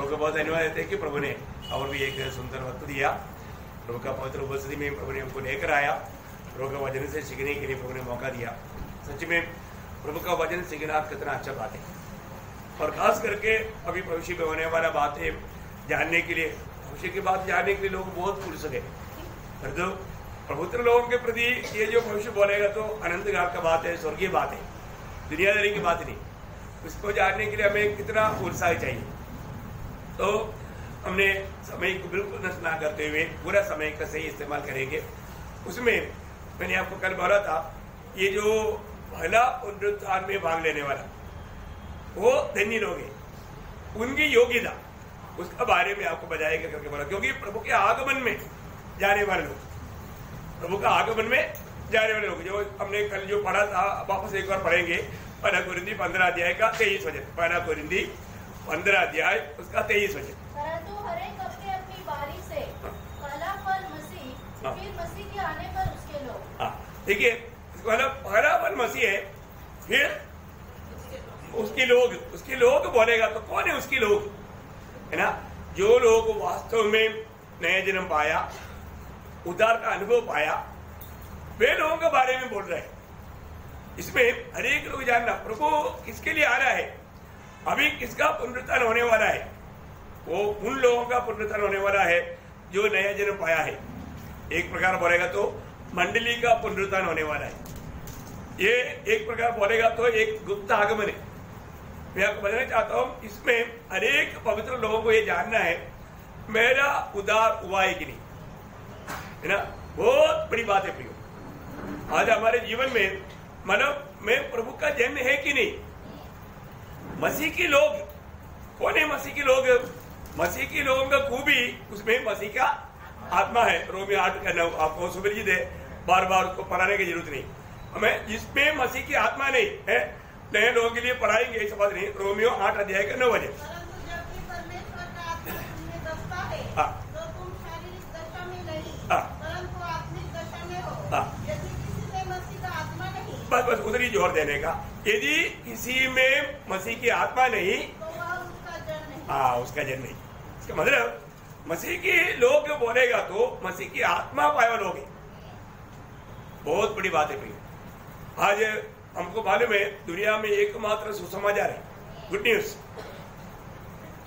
प्रभु का बहुत धन्यवाद देते हैं कि प्रभु ने और भी एक सुंदर वक्त दिया। प्रभु का पवित्र उपस्थिति में प्रभु ने हमको लेकर आया। प्रभु का वचन से सीखने के लिए प्रभु ने मौका दिया। सच में प्रभु का वचन सीखना कितना अच्छा बात है, और खास करके अभी भविष्य में होने वाला बातें जानने के लिए, भविष्य की बात जानने के लिए लोग बहुत उत्सुक है। तो पवित्र लोगों के प्रति ये जो भविष्य बोलेगा तो अनंत काल का बात है, स्वर्गीय बात है, दुनियादारी की बात नहीं। उसको जानने के लिए हमें कितना उत्साह चाहिए। तो हमने समय को बिल्कुल नष्ट ना करते हुए पूरा समय का सही इस्तेमाल करेंगे। उसमें मैंने आपको कल बोला था, ये जो पहला पुनरुत्थान में भाग लेने वाला वो धन्य लोग हैं, उनकी योग्यता उसका बारे में आपको बताया करके बोला। क्योंकि प्रभु के आगमन में जाने वाले लोग, प्रभु का आगमन में जाने वाले लोग, जो हमने कल जो पढ़ा था वापस एक बार पढ़ेंगे। पहला कोरिन्थी 15 अध्याय का 23 वचन, पहला कोरिन्थी 15 अध्याय उसका 23 वचन। परंतु हर एक अपनी बारी से पहला फल मसीह, फिर मसीह के आने पर उसके लोग। देखिए, पहला फल मसीह है, फिर उसके लोग। उसके लोग बोलेगा तो कौन है उसके लोग? है ना, जो लोग वास्तव में नया जन्म पाया, उद्धार का अनुभव पाया, वे लोगों के बारे में बोल रहे हैं। इसमें हर एक लोग जानना प्रभु किसके लिए आ रहा है, अभी किसका पुनरुत्थान होने वाला है। वो उन लोगों का पुनरुत्थान होने वाला है जो नया जन्म पाया है। एक प्रकार बोलेगा तो मंडली का पुनरुत्थान होने वाला है। ये एक प्रकार बोलेगा तो एक गुप्त आगमन है। मैं आपको बताना चाहता हूं, इसमें हर एक पवित्र लोगों को ये जानना है मेरा उद्धार हुआ है कि नहीं, है ना। बहुत बड़ी बात है प्रियो। आज हमारे जीवन में मतलब में प्रभु का जन्म है कि नहीं। मसीह के लोग कौन है? मसीह के लोग, मसीह के लोगों का खूबी उसमें मसीह का आत्मा है। रोमियो 8 का 9 आपको सुपरिचित है, बार बार उसको पढ़ाने की जरूरत नहीं हमें। जिसमें मसीह की आत्मा नहीं है, नए लोगों के लिए पढ़ाएंगे ऐसा बात नहीं। रोमियो 8 अध्याय का 9 वचन। बस उधर ही जोर देने का। यदि किसी में मसीह की आत्मा नहीं तो वह उसका जन्म नहीं। उसका जन्म नहीं। इसका मतलब मसीह के लोग बोलेगा तो मसीह की आत्मा पाए हुए लोग हैं। बहुत बड़ी बात है भैया। आज हमको मालूम है दुनिया में एकमात्र सुसमाचार है, गुड न्यूज,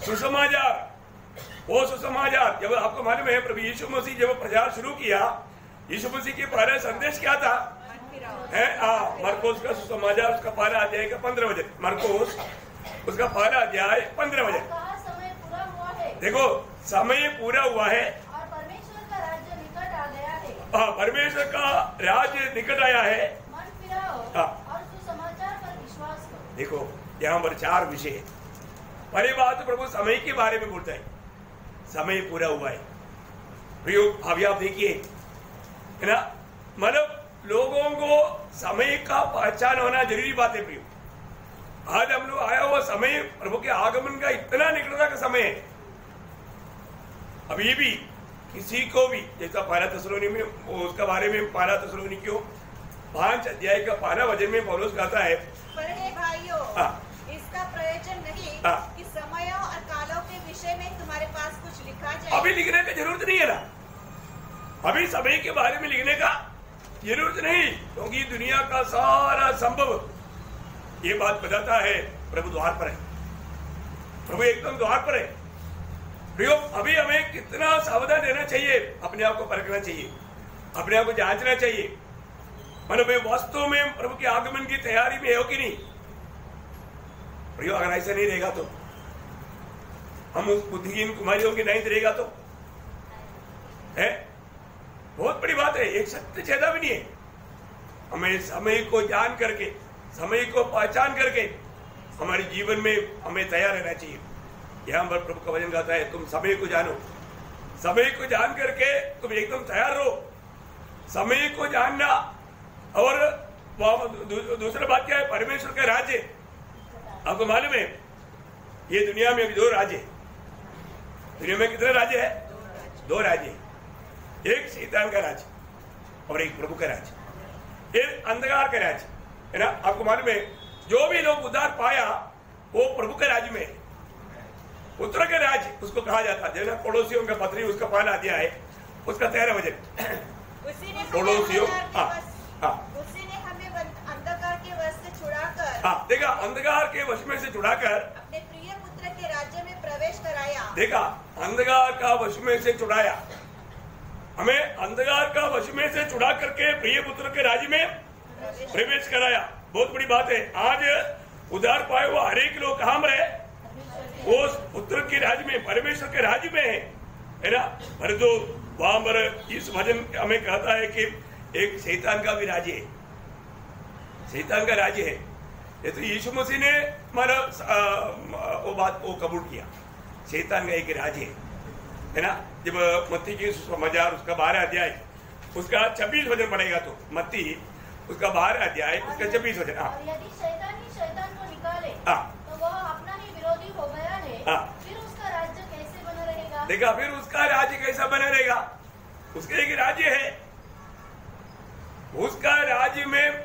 सुसमाचार। वो सुसमाचार जब आपको मालूम है प्रभु यीशु मसीह जब प्रचार शुरू किया, यीशु मसीह के पहला संदेश क्या था? मरकोस का सुसमाचार उसका पहला अध्याय का 15 वचन। मरकोस उसका पहला अध्याय 15 वचन। समय पूरा हुआ है। देखो, समय पूरा हुआ है और परमेश्वर का राज्य निकट आ गया है। परमेश्वर का राज्य निकट आया है। मन फिराओ और सुसमाचार पर विश्वास करो। देखो, यहाँ पर 4 विषय है। पहली बात प्रभु समय के बारे में बोलता है, समय पूरा हुआ है। अभी आप देखिए, है ना, मतलब लोगों को समय का पहचान होना जरूरी बात है प्रियो। आज हम लोग आया हुआ समय प्रभु के आगमन का इतना निकटता का समय है। अभी भी किसी को भी, जैसा पहला थिस्सलुनी में उसका बारे में, पहला थिस्सलुनी क्यों 5 अध्याय का पहला वचन में पौलुस कहता है, पर हे भाइयों, इसका प्रयोजन नहीं कि समयों और कालों के विषय में तुम्हारे पास कुछ लिखा जाए। अभी लिखने की जरूरत नहीं है ना, अभी समय के बारे में लिखने का जरूरत नहीं, क्योंकि दुनिया का सारा संभव ये बात बताता है प्रभु द्वार पर है। प्रभु एकदम द्वार पर है। अभी हमें कितना सावधान रहना चाहिए, अपने आप को परखना चाहिए, अपने आप को जांचना चाहिए। मतलब मैं वास्तव में प्रभु के आगमन की तैयारी में हो कि नहीं। प्रियो, अगर ऐसा नहीं रहेगा तो हम उस बुद्धिहीन कुमारियों की नहीं रहेगा तो है बहुत बड़ी बात है। एक सत्य चेतावनी है। हमें समय को जान करके, समय को पहचान करके हमारे जीवन में हमें तैयार रहना चाहिए। यहाँ पर प्रभु का वचन कहता है, तुम समय को जानो, समय को जान करके तुम एकदम तैयार रहो। समय को जानना। और दूसरा बात क्या है? परमेश्वर का राज्य। आपको मालूम है ये दुनिया में 2 राज्य है। दुनिया में कितने राज्य है? 2 राज्य है। एक शैतान का राज्य और एक प्रभु का राज्य, एक अंधकार का राज्य, है ना। आपको मालूम है जो भी लोग उद्धार पाया वो प्रभु के राज्य में है। पुत्र के राज्य उसको कहा जाता है। जैसे पड़ोसियों का पत्री उसका पहला अध्याय है, उसका 13 वचन। पड़ोसियों, उसी ने हमें अंधकार के वश से छुड़ाकर, देखा, अंधकार के वश में से छुड़ाकर अपने प्रिय पुत्र के राज्य में प्रवेश कराया। देखा, अंधकार का वश में से छुड़ाया, हमें अंधकार का वश में से छुड़ा करके प्रिय पुत्र के राज्य में प्रवेश कराया। बहुत बड़ी बात है। आज उद्धार पाए हुआ हर एक लोग कहाँ रहे? वो पुत्र के राज्य में, परमेश्वर के राज्य में है ना। पर तो वहां पर इस भजन हमें कहता है कि एक शैतान का भी राज्य है, शैतान का राज्य है। ये तो यीशु मसीह ने हमारा वो बात को कबूल किया, शैतान का एक राज्य है ना। जब मत्ती की समाचार उसका 12 अध्याय उसका 26 वचन पढ़ेगा तो मत्ती उसका 12 अध्याय उसका 26 वचन। यदि शैतान ही शैतान को निकाले तो वह अपना ही विरोधी हो गया है, फिर उसका राज्य कैसे बना रहेगा? देखा, फिर उसका राज्य कैसा बना रहेगा? उसका एक राज्य है, उसका राज्य में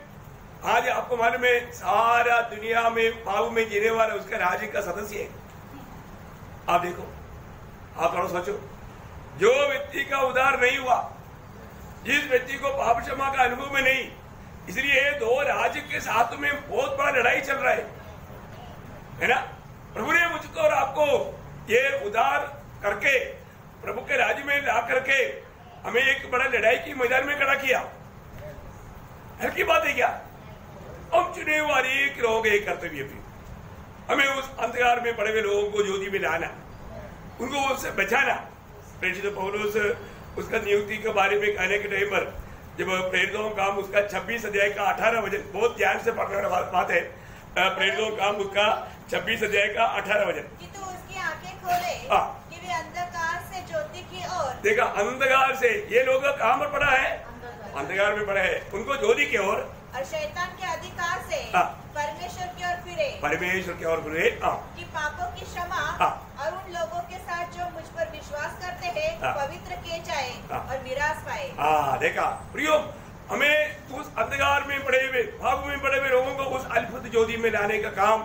आज आपको मालूम है सारा दुनिया में पाप में जीने वाला उसका राज्य का सदस्य है। आप देखो, आप थोड़ा सोचो, जो व्यक्ति का उद्धार नहीं हुआ, जिस व्यक्ति को पाप क्षमा का अनुभव में नहीं, इसलिए दो राज्य के साथ में बहुत बड़ा लड़ाई चल रहा है ना। प्रभु ने मुझको और आपको ये उद्धार करके प्रभु के राज्य में ला करके हमें एक बड़ा लड़ाई की मैदान में खड़ा किया। हल्की बात है क्या? हम चुने हुए एक लोगों का एक कर्तव्य भी, हमें उस अंधकार में पड़े हुए लोगों को ज्योति में लाना, उनको उससे बचाना। प्रेरित पौलुस उसका नियुक्ति के बारे में कहने के टाइम पर जब प्रेरितों का काम उसका 26 अध्याय का 18 वचन, बहुत ध्यान से पढ़ने वाली बात है। प्रेरितों का काम उसका 26 अध्याय का 18 वचन, कि तू उसकी आंखें खोले कि वे अंधकार से ज्योति की ओर। देखा, अंधकार से ये लोग कहाँ पर पड़ा है? अंधकार में पड़ा है, उनको ज्योति की ओर और शैतान के अधिकार से परमेश्वर की ओर फिरे, परमेश्वर की ओर फिरे, कि पापों की क्षमा और उन लोगों के साथ जो मुझ पर विश्वास करते हैं पवित्र किए जाए और मिरास पाए। देखा प्रियो, हमें उस अंधकार में पड़े हुए, पाप में पड़े हुए लोगों को उस अद्भुत ज्योति में लाने का काम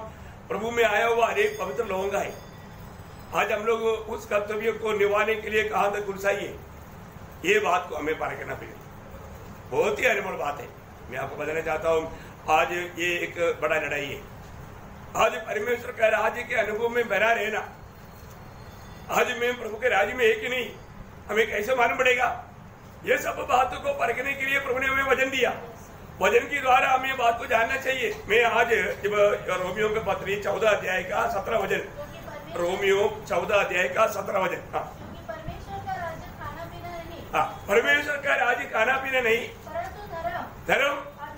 प्रभु में आया हुआ अनेक पवित्र लोगों का है। आज हम लोग उस कर्तव्य को निभाने के लिए कहां तक गुरसाई है, ये बात को हमें पार करना पड़ेगा। बहुत ही अनमोल बात है। मैं आपको बताना चाहता हूँ, आज ये एक बड़ा लड़ाई है। आज परमेश्वर का राज्य के अनुभव में बना रहना, आज में प्रभु के राज्य में है कि नहीं, हमें कैसे मालूम पड़ेगा? ये सब बातों को परखने के लिए प्रभु ने हमें वचन दिया। वचन के द्वारा हमें ये बात को जानना चाहिए। मैं आज जब रोमियो के पत्री 14 अध्याय का 17 वचन, रोमियो 14 अध्याय का 17 वचन, परमेश्वर का राज्य खाना पीना नहीं, परमेश्वर का राज्य खाना पीना नहीं, परंतु धर्म और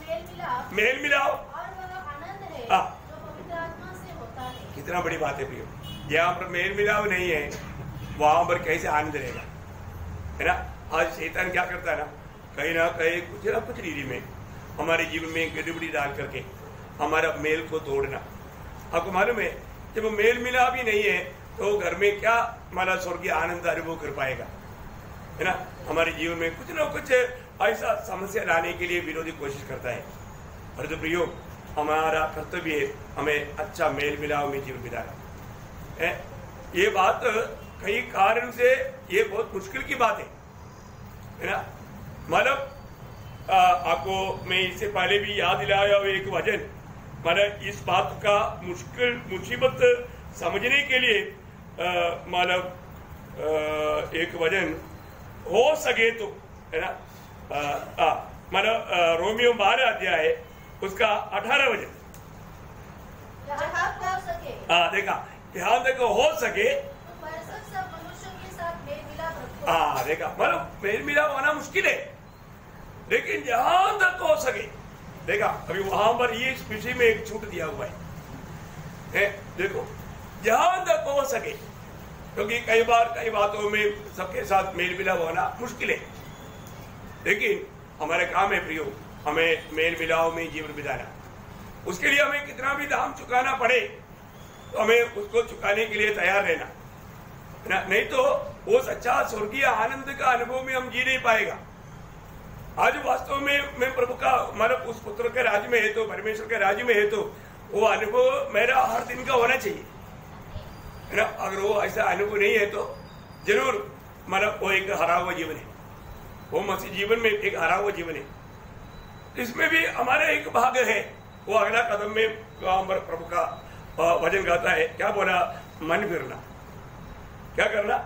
मेल मिलाओ और वह आनंद है जो पवित्र आत्मा से होता है। कितना बड़ी बात है प्रियो। जहाँ पर मेल मिलाव नहीं है वहां पर कैसे आनंद रहेगा, है ना। आज शैतान क्या करता है ना कहीं कुछ ना कुछ रीति में हमारे जीवन में गड़बड़ी डाल करके हमारा मेल को तोड़ना। आपको मालूम है, जब मेल मिलाव ही नहीं है तो घर में क्या हमारा स्वर्गीय आनंद अनुभव कर पाएगा, है ना। हमारे जीवन में कुछ ना कुछ ऐसा समस्या लाने के लिए विरोधी कोशिश करता है। पर तो प्रियो, हमारा कर्तव्य है हमें अच्छा मेल मिलाव में जीवन बिताना है। ये बात कई कारण से ये बहुत मुश्किल की बात है ना। मतलब आपको मैं इससे पहले भी याद दिलाया एक वचन, मतलब इस बात का मुसीबत समझने के लिए मतलब एक वचन हो सके तो, है ना। मतलब रोमियो 12 अध्याय उसका 18 वचन, देखा, यहाँ तक हो सके सब मनुष्यों के साथ मेल मिलाप रखो। देखा, मतलब मेल मिलाप होना मुश्किल है, लेकिन जहां तक हो सके, देखा अभी वहां पर ये विषय में एक छूट दिया हुआ है। देखो, जहां तक हो सके, क्योंकि कई बार कई बातों में सबके साथ मेल मिलाप होना मुश्किल है, लेकिन हमारे काम है प्रियो हमें मेल मिलाव में जीवन बिताना। उसके लिए हमें कितना भी दाम चुकाना पड़े तो हमें उसको चुकाने के लिए तैयार रहना, है ना। नहीं तो वो सच्चा स्वर्गीय आनंद का अनुभव में हम जी नहीं पाएगा। आज वास्तव में मैं प्रभु का मतलब उस पुत्र के राज्य में है तो, परमेश्वर के राज्य में है तो वो अनुभव मेरा हर दिन का होना चाहिए, है ना। अगर वो ऐसा अनुभव नहीं है तो जरूर मतलब वो एक हरा हुआ जीवन है, वो मसीह जीवन में एक हरा हुआ जीवन है। इसमें भी हमारा एक भाग है। वो अगला कदम में प्रभु का वचन गाता है, क्या बोला? मन फिरना। क्या करना?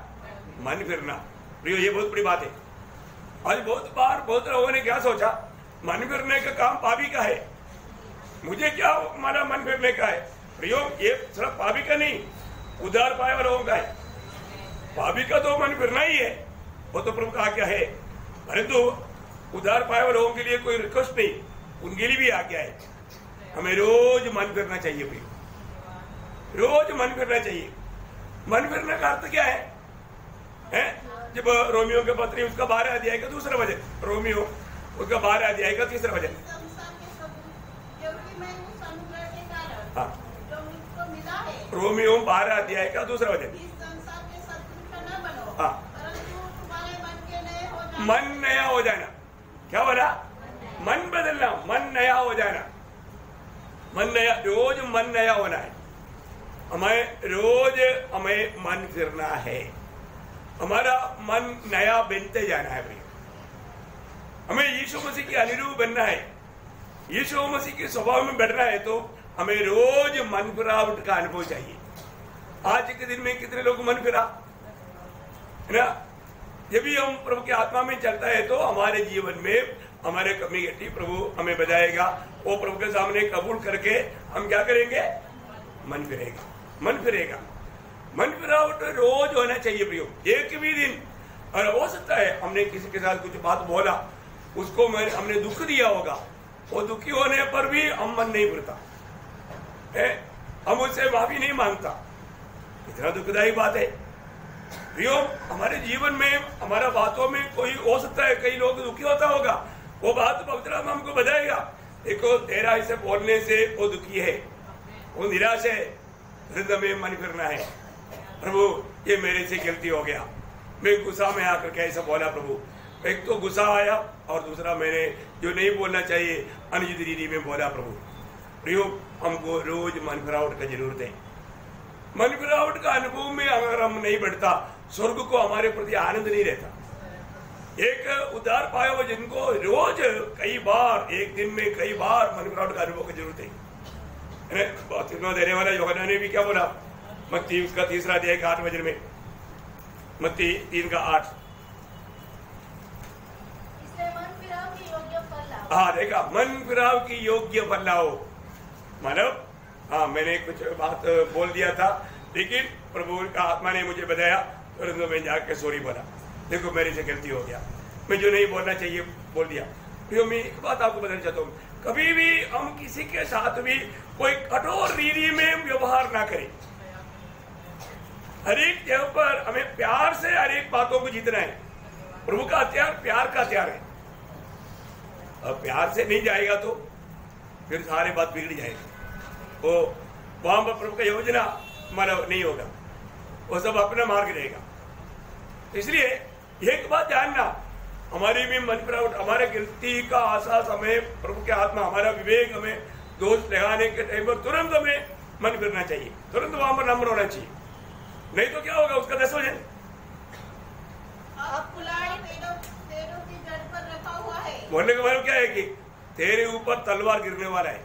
मन फिरना। प्रियो, ये बहुत बड़ी बात है। आज बहुत बार बहुत लोगों ने क्या सोचा, मन फिरने का काम पापी का है, मुझे क्या माना मन फिरने का है। प्रियो, ये सिर्फ पापी का नहीं, उद्धार पाए वाले लोगों का है। पापी का तो मन फिरना ही है, वो तो प्रभु का आज्ञा है। परंतु उद्धार पाए वाले लोगों के लिए कोई रिक्वेस्ट नहीं, उनके लिए भी आज्ञा है। हमें रोज मन फिरना चाहिए प्रियो, रोज मन फिरना चाहिए। मन फिरने का अर्थ क्या है? जब रोमियो के पत्री उसका 12 अध्याय का दूसरा वचन, रोमियो उसका 12 अध्याय का तीसरा वचन। हाँ, रोमियो 12 अध्याय का दूसरा वचन। हाँ, मन नया हो जाना। क्या बोला? मन बदलना, मन नया हो जाना। मन नया, रोज मन नया होना है। हमें मन फिरना है, हमारा मन नया बनते जाना है भाई। हमें यीशु मसीह के अनुरूप बनना है, यीशु मसीह के स्वभाव में बढ़ना है, तो हमें रोज मन फिरावट का अनुभव चाहिए। आज के दिन में कितने लोग मन फिरा है ना। जब भी हम प्रभु की आत्मा में चलता है तो हमारे जीवन में हमारे कमी घटी प्रभु हमें बजाएगा। वो प्रभु के सामने कबूल करके हम क्या करेंगे? मन फिरेगा, मन फिरेगा। मन फिरावट रोज होना चाहिए प्रियो, एक भी दिन। और हो सकता है हमने किसी के साथ कुछ बात बोला, उसको हमने दुख दिया होगा, वो दुखी होने पर भी हम मन नहीं फिरता है, हम उससे माफी नहीं मांगता। इतना दुखदायी बात है प्रियो। हमारे जीवन में, हमारा बातों में कोई हो सकता है, कई लोग दुखी होता होगा, वो बात पवित्र आत्मा हमको बताएगा, देखो तेरा इसे बोलने से वो दुखी है, वो निराश है, हृदय में मन फिरना है। प्रभु, ये मेरे से गलती हो गया, मैं गुस्सा में आकर के ऐसा बोला प्रभु। एक तो गुस्सा आया और दूसरा मैंने जो नहीं बोलना चाहिए अनुचित रीति में बोला प्रभु। प्रियो, हमको रोज मन फिरावट का जरूरत है। मन फिरावट का अनुभव में अगर हम नहीं बढ़ता, स्वर्ग को हमारे प्रति आनंद नहीं रहता। एक उद्धार पाया हुआ जिनको रोज कई बार, एक दिन में कई बार मन फिरावट का अनुभव की जरूरत है। देने वाला यूहन्ना ने भी क्या बोला? मत्ती उसका 3 अध्याय का 8 वचन में, मत्ती 3 का 8। हाँ, देखा, मन फिराव की योग्य फल लाओ। मतलब हाँ, मैंने कुछ बात बोल दिया था, लेकिन प्रभु का आत्मा ने मुझे बताया, तो मैं जाकर सॉरी बोला, देखो मेरे से गलती हो गया, मैं जो नहीं बोलना चाहिए बोल दिया। तो मैं एक बात आपको बताना चाहता हूँ, कभी भी हम किसी के साथ भी कोई कठोर रीति में व्यवहार ना करें। हर एक जगह पर हमें प्यार से हर एक बातों को जीतना है। प्रभु का हथियार प्यार का हथियार है। अब प्यार से नहीं जाएगा तो फिर सारे बात बिगड़ जाएगी, वो वहां पर प्रभु का योजना मानव नहीं होगा, वो सब अपना मार्ग रहेगा। इसलिए एक बात जानना, हमारी भी मन फिरावट, हमारे गलती का आसास हमें प्रभु के आत्मा, हमारा विवेक हमें दोष लगाने के टाइम पर तुरंत हमें मन फिरना चाहिए, तुरंत वहां पर नम्र होना चाहिए। नहीं तो क्या होगा उसका 10 वचन, बोलने का मतलब क्या है कि तेरे ऊपर तलवार गिरने वाला है।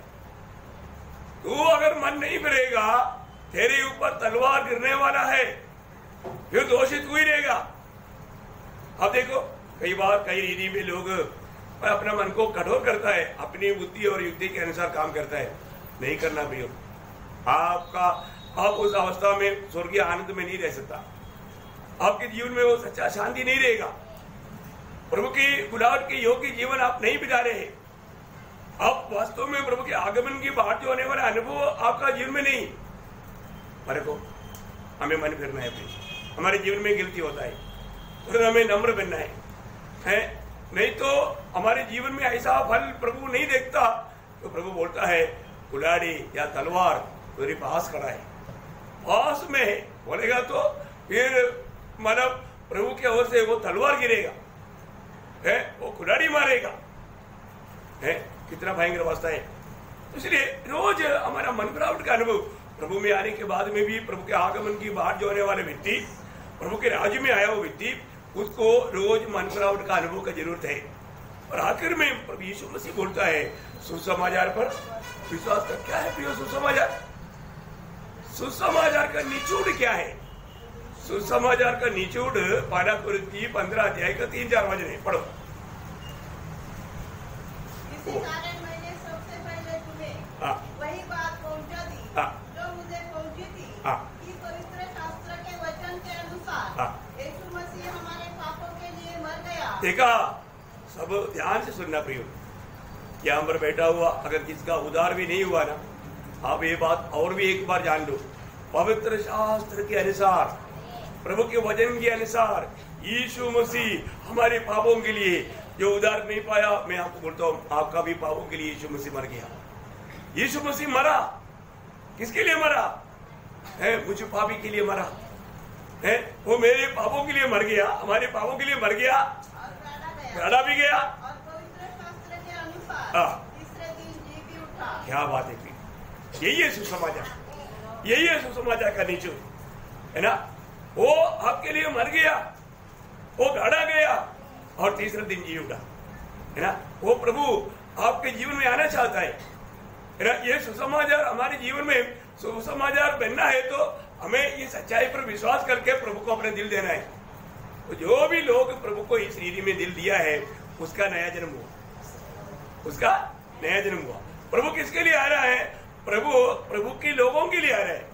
तू अगर मन नहीं फिरेगा, तेरे ऊपर तलवार गिरने वाला है, फिर दोषी तू ही रहेगा। अब देखो, कई बार कई रीति में लोग अपना मन को कठोर करता है, अपनी बुद्धि और युक्ति के अनुसार काम करता है। नहीं करना प्रियो, आप उस अवस्था में स्वर्गीय आनंद में नहीं रह सकता, आपके जीवन में वो सच्चा शांति नहीं रहेगा। प्रभु की बुलाहट के योग्य जीवन आप नहीं बिता रहे, आप वास्तव में प्रभु के आगमन की बात जो होने वाला अनुभव आपका जीवन में नहीं। पर को हमें मन फिरना है, हमारे जीवन में गिल्टी होता है, तो हमें नम्र बनना है। नहीं तो हमारे जीवन में ऐसा फल प्रभु नहीं देखता। तो प्रभु बोलता है, कुल्हाड़ी या तलवार तेरे पास खड़ा है, पास में है, बोलेगा तो फिर मतलब प्रभु के ओर से वो तलवार गिरेगा, है वो कुल्हाड़ी मारेगा, है कितना भयंकर अवस्था है। इसलिए रोज हमारा मन फिरावट का अनुभव प्रभु में आने के बाद में भी प्रभु के आगमन की बात जो होने वाले व्यक्ति, प्रभु के राज्य में आया वो व्यक्ति, उसको रोज मन फरावट का अनुभव का जरूरत है। और आखिर में प्रभु यीशु मसीह बोलता है सुसमाचार पर विश्वास कर। क्या है प्रियो सुसमाचार? सुसमाचार का निचोड़ क्या है? सुसमाचार का निचोड़ 12 कुरिन्थी 15 अध्याय का 3-4 वचन है, पढ़ो। इसी कारण मैंने सबसे पहले तुम्हें वही बात पहुंचा दी जो मुझे पहुंची थी कि पवित्र शास्त्र के वचन के अनुसार यीशु मसीह हमारे पापों के लिए मर गया। देखा, सब ध्यान से सुनना प्रियो। यहाँ पर बैठा हुआ अगर किसका उद्धार भी नहीं हुआ ना, आप ये बात और भी एक बार जान लो। पवित्र शास्त्र के अनुसार, प्रभु के वचन के अनुसार यीशु मसीह हमारे पापों के लिए जो उद्धार नहीं पाया, मैं आपको बोलता हूँ आपका भी पापों के लिए यीशु मसीह मर गया। यीशु मसीह मरा, किसके लिए मरा है? मुझ पापी के लिए मरा है। वो मेरे पापों के लिए मर गया, हमारे पापों के लिए मर गया, गाड़ा भी गया और पवित्र शास्त्र के अनुसार तीसरे दिन जी भी उठा। क्या बात है, यही है सुसमाचार, यही है सुसमाचार का निचोड़, है ना। वो आपके लिए मर गया, वो गाड़ा गया और तीसरे दिन जी उठा, है ना। वो प्रभु आपके जीवन में आना चाहता है ना। ये सुसमाचार हमारे जीवन में सुसमाचार बनना है तो हमें इस सच्चाई पर विश्वास करके प्रभु को अपने दिल देना है। तो जो भी लोग प्रभु को इस रीति में दिल दिया है उसका नया जन्म हुआ, उसका नया जन्म हुआ। प्रभु किसके लिए आ रहा है? प्रभु के लोगों के लिए आ रहा है।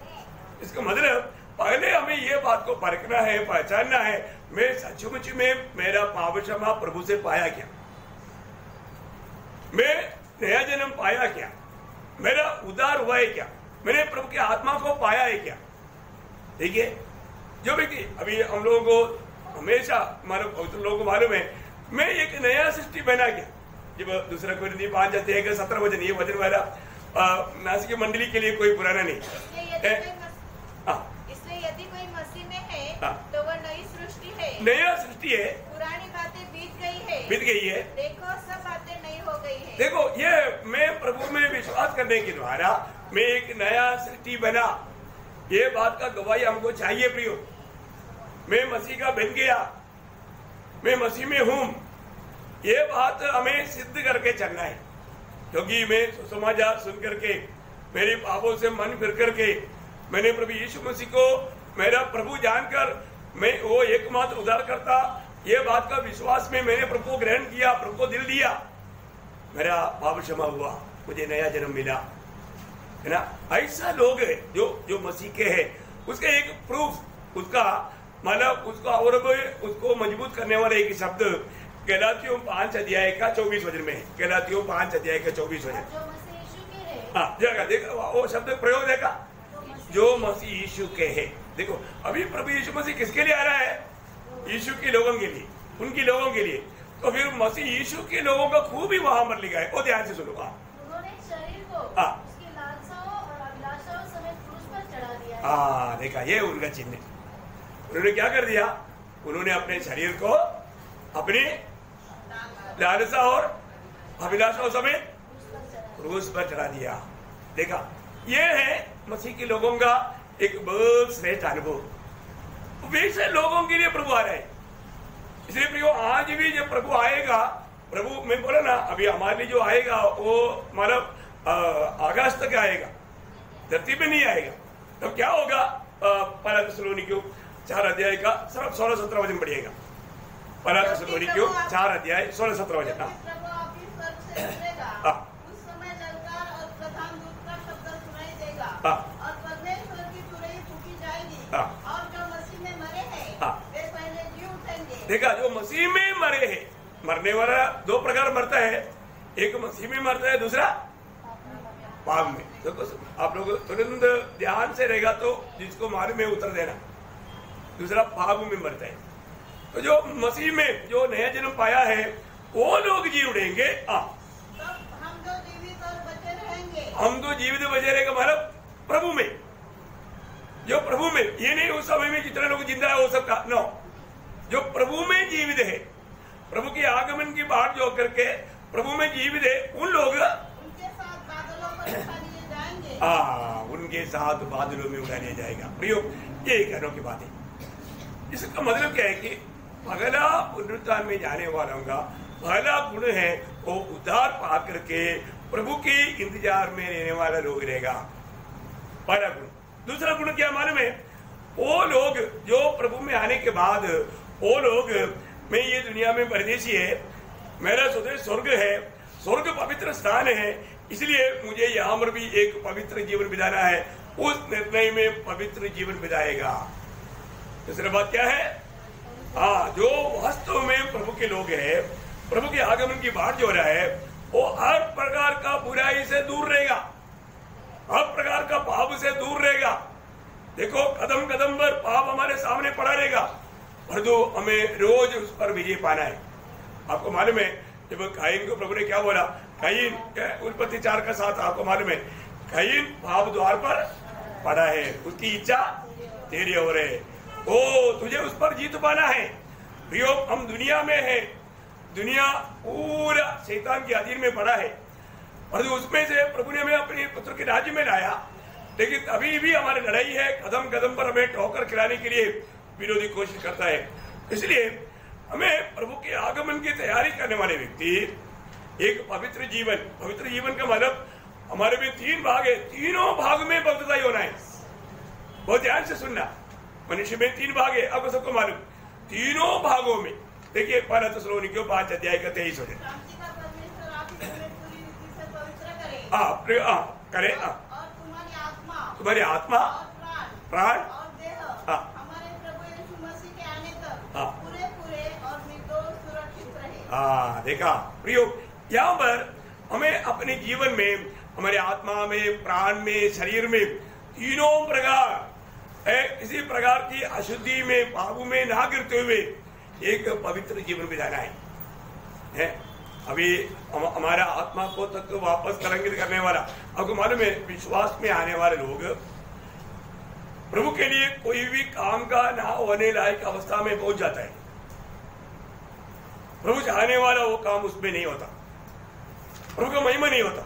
इसका मतलब पहले हमें ये बात को परखना है, पहचानना है, मैं सचमुच में मेरा पाप क्षमा प्रभु से पाया क्या, मैं नया जन्म पाया क्या, मेरा उद्धार हुआ है क्या, मैंने प्रभु की आत्मा को पाया है क्या। ठीक है, जो व्यक्ति अभी हम लोगों को हमेशा लोगों को मालूम है मैं एक नया सृष्टि बना क्या। जब दूसरा कोरिन्थी 5:17 वचन, ये वचन वाला नासिक मंडली के लिए कोई पुराना नहीं। इसलिए यदि कोई मसीह में है तो वह नई सृष्टि है, नया सृष्टि है, पुरानी बातें बीत गई है, देखो सब बातें नई हो गई है। देखो, ये मैं प्रभु में विश्वास करने के द्वारा मैं एक नया सृष्टि बना, ये बात का गवाही हमको चाहिए प्रियो। मैं मसीह का बन गया, मैं मसीह में हूं, ये बात हमें सिद्ध करके चलना है। क्योंकि मैं सुसमाचार सुन करके मेरे पापों से मन फिर करके मैंने प्रभु यीशु मसीह को मेरा प्रभु जानकर मैं वो एकमात्र उद्धार करता, ये बात का विश्वास में मैंने प्रभु को ग्रहण किया, प्रभु को दिल दिया, मेरा पाप क्षमा हुआ, मुझे नया जन्म मिला, है ना। ऐसा लोग है जो मसीह के है, उसका एक प्रूफ, उसका मतलब उसका और उसको मजबूत करने वाला एक शब्द गलातियों 5:24 वचन में है। गलातियों 5:24 वचन। हाँ, देखा वो शब्द प्रयोग देखा, जो मसीह यीशु के है। देखो, अभी प्रभु यीशु मसीह किसके लिए आ रहा है? यीशु के लोगों के लिए, उनकी लोगों के लिए। तो फिर मसीह यीशु के लोगों का खूब ही वहां मर लिखा है। वो ध्यान से सुनो। उन्होंने शरीर को उसकी लालसाओं और अभिलाषाओं समेत क्रूस पर चढ़ा दिया है। हाँ, देखा, ये उनका चिन्ह। उन्होंने क्या कर दिया? उन्होंने अपने शरीर को अपनी लालसा और अभिलाषाओं समेत क्रूस पर चढ़ा दिया। देखा, ये है मसीह के लोगों का एक बहुत श्रेष्ठ अनुभव। वैसे लोगों के लिए प्रभु आ रहे हैं। इसलिए प्रभु आज भी जब प्रभु आएगा, प्रभु मैं बोला ना अभी हमारे लिए जो आएगा वो मतलब अगस्त तक आएगा, धरती पे नहीं आएगा। तो क्या होगा? पहला थिस्सलुनीकियों 4 अध्याय का 16-17 वचन पढ़िएगा। पहला थिस्सलुनीकियों 4 अध्याय 16-17 वचन। और परमेश्वर की तुरही फूकी जाएगी और जो मसीह में मरे हैं वे पहले जी उठेंगे। देखा, जो मसीह में मरे हैं, मरने वाला 2 प्रकार मरता है, एक मसीह में मरता है, दूसरा पाप में। तो आप लोग तुरंत ध्यान से रहेगा तो जिसको मालूम है उत्तर देना। दूसरा पाप में मरता है। तो जो मसीह में जो नया जन्म पाया है वो लोग जी उड़ेंगे। हम तो जीवित और बचे रहेंगे। हम तो जीवित बचे रहेंगे मतलब प्रभु में, जो प्रभु में, ये नहीं उस समय में जितने लोग जिंदा है वो सब का नो, जो प्रभु में जीवित है, प्रभु के आगमन की बात जो करके प्रभु में जीवित है, उन लोग उनके साथ बादलों पर उठा लिए जाएंगे। उनके साथ बादलों में उड़ा लिया जाएगा। प्रियो, ये एक अनोखी बात है। इसका मतलब क्या है कि पहला पुनरुत्थान में जाने वालों का पहला गुण है वो उद्धार पा करके प्रभु के इंतजार में रहने वाला लोग रहेगा, पहला गुण। दूसरा गुण क्या मालूम है? वो लोग जो प्रभु में आने के बाद वो लोग, मैं ये दुनिया में परदेशी है, मेरा स्वदेश स्वर्ग है, स्वर्ग पवित्र स्थान है, इसलिए मुझे यहाँ पर भी एक पवित्र जीवन बिताना है, उस निर्णय में पवित्र जीवन बिताएगा। दूसरी बात क्या है? जो वास्तव में प्रभु के लोग हैं, प्रभु के आगमन की बात जो रहा है, वो हर प्रकार का बुराई से दूर रहेगा, हर प्रकार का पाप से दूर रहेगा। देखो, कदम कदम पर पाप हमारे सामने पड़ा रहेगा, पर तो हमें रोज उस पर विजय पाना है। आपको मालूम है जब कायीन को प्रभु ने क्या बोला? कायीन, उत्पत्ति 4 का 7, आपको मालूम है कायीन पाप द्वार पर पड़ा है, उसकी इच्छा तेरी ओर है, ओ तुझे उस पर जीत पाना है। प्रियो, हम दुनिया में है, दुनिया पूरा शैतान के अधीन में पड़ा है, और उसमें से प्रभु ने हमें अपने पुत्र के राज्य में लाया, लेकिन अभी भी हमारी लड़ाई है, कदम कदम पर हमें ठोकर खिलाने के लिए विरोधी कोशिश करता है। इसलिए हमें प्रभु के आगमन की तैयारी करने वाले व्यक्ति एक पवित्र जीवन का मतलब हमारे में 3 भाग है, तीनों भाग में बपतिस्मा होना है। बहुत ध्यान से सुनना, मनुष्य में 3 भाग है, आपको सबको मालूम। तीनों भागों में देखिए, 1 थिस्सलुनीकियों 5 अध्याय का 23 हो जाए। करे तुम्हारी आत्मा, प्राण हमारे प्रभु यीशु मसीह के आने तक पूरे और निर्दोष सुरक्षित रहे। देखा प्रियो, यहाँ पर हमें अपने जीवन में, हमारे आत्मा में, प्राण में, शरीर में, तीनों प्रकार किसी प्रकार की अशुद्धि में, पाप में ना गिरते हुए एक पवित्र जीवन बिताना है। अभी हमारा आत्मा को तक वापस तरंगित करने वाला, आपको मालूम है विश्वास में आने वाले लोग प्रभु के लिए कोई भी काम का ना होने लायक अवस्था में पहुंच जाता है। प्रभु चाहने वाला वो काम उसमें नहीं होता, प्रभु का महिमा नहीं होता।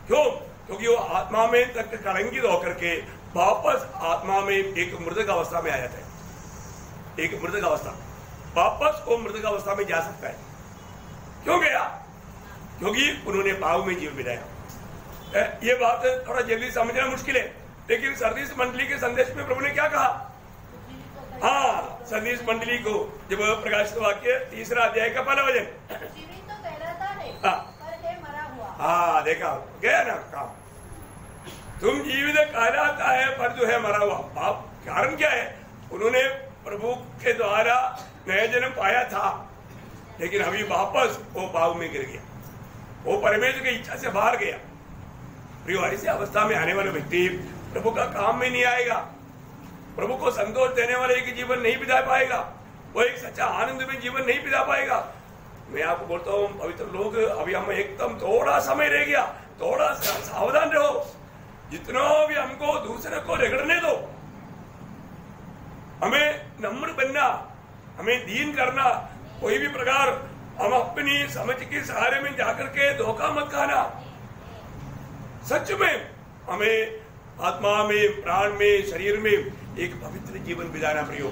क्यों? क्योंकि वो आत्मा में तक कलंकित होकर के वापस आत्मा में एक मृतक अवस्था में आ जाता है। एक मृतक अवस्था, वापस वो मृतक अवस्था में जा सकता है। क्यों गया? क्योंकि उन्होंने पाप में जीवन बिताया। ये बात थोड़ा जल्दी समझना मुश्किल है, लेकिन सरदीस मंडली के संदेश में प्रभु ने क्या कहा? सरदीस मंडली को जब प्रकाशित वाक्य 3 अध्याय का 1 वचन, जीवित तो कहलाता है, पर है मरा हुआ। देखा गया ना काम। तुम जीवित कहलाता है, पर जो है मरा हुआ। पाप कारण क्या है? उन्होंने प्रभु के द्वारा नया जन्म पाया था, लेकिन अभी वापस वो पाप में गिर गया, वो परमेश्वर की इच्छा से बाहर गया। प्रियो, ऐसी अवस्था में आने वाले व्यक्ति प्रभु का काम में नहीं आएगा, प्रभु को संतोष देने वाले एक जीवन नहीं बिता पाएगा, वो एक सच्चा आनंद में जीवन नहीं बिता पाएगा। मैं आपको बोलता हूँ, पवित्र लोग, अभी हम एकदम थोड़ा समय रह गया, थोड़ा सावधान रहो। जितना भी हमको दूसरे को रगड़ने दो, हमें नम्र बनना, हमें दीन करना, कोई भी प्रकार हम अपनी समझ के सहारे में जाकर के धोखा मत खाना। सच में हमें आत्मा में, प्राण में, शरीर में एक पवित्र जीवन बिताना। प्रियो,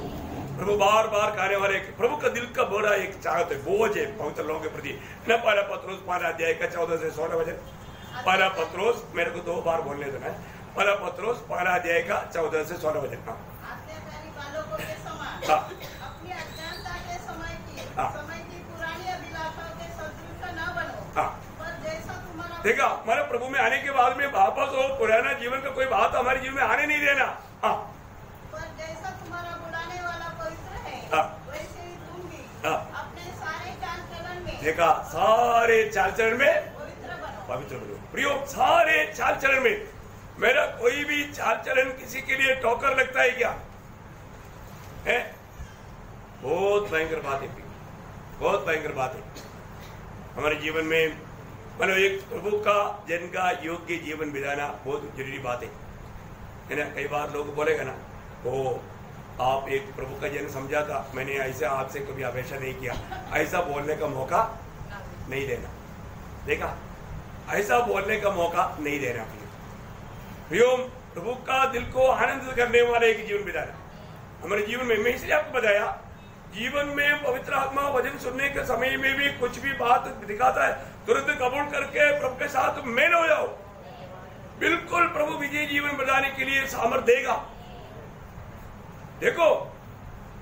प्रभु बार बार कहने वाले, प्रभु का दिल का बड़ा एक चाहत है, बोझ है पवित्र लोगों के प्रति। न 1 पत्रोस 5 अध्याय का 14 से 16 वचन। 1 पत्रोस, मेरे को 2 बार बोलने देना है। 1 पत्रोस 5 अध्याय का 14 से 16 वचन। अपनी अज्ञानता के समय की पुरानी अभिलाषाओं के सदृश न बनो, पर जैसा तुम्हारा। देखा, हमारे प्रभु में आने के बाद में वापस वो पुराना जीवन का कोई बात हमारे जीवन में आने नहीं देना। पर जैसा तुम्हारा बुलाने वाला पवित्र है, वैसे ही तुम भी अपने सारे चाल चलन में। देखा, सारे चाल चलन में पवित्र बनो। प्रियो, सारे चाल चलन में। मेरा कोई भी चाल चलन किसी के लिए टोकर लगता है क्या? है बहुत भयंकर बात है, बहुत भयंकर बात है हमारे जीवन में। मतलब एक प्रभु का जन का योग्य जीवन बिताना बहुत जरूरी बात है ना। कई बार लोग बोलेगा ना, ओ आप एक प्रभु का जन समझा था, मैंने ऐसा आपसे कभी अपेक्षा नहीं किया, ऐसा बोलने का मौका नहीं देना। देखा, ऐसा बोलने का मौका नहीं देना। प्रियो, प्रभु का दिल को आनंदित करने वाला एक जीवन बिताना हमारे जीवन में। मैं इसलिए आपको बताया, जीवन में पवित्र आत्मा वचन सुनने के समय में भी कुछ भी बात दिखाता है, तुरंत कबूल करके प्रभु के साथ मेल हो जाओ। बिल्कुल प्रभु विजय जीवन बनाने के लिए सामर्थ देगा। देखो,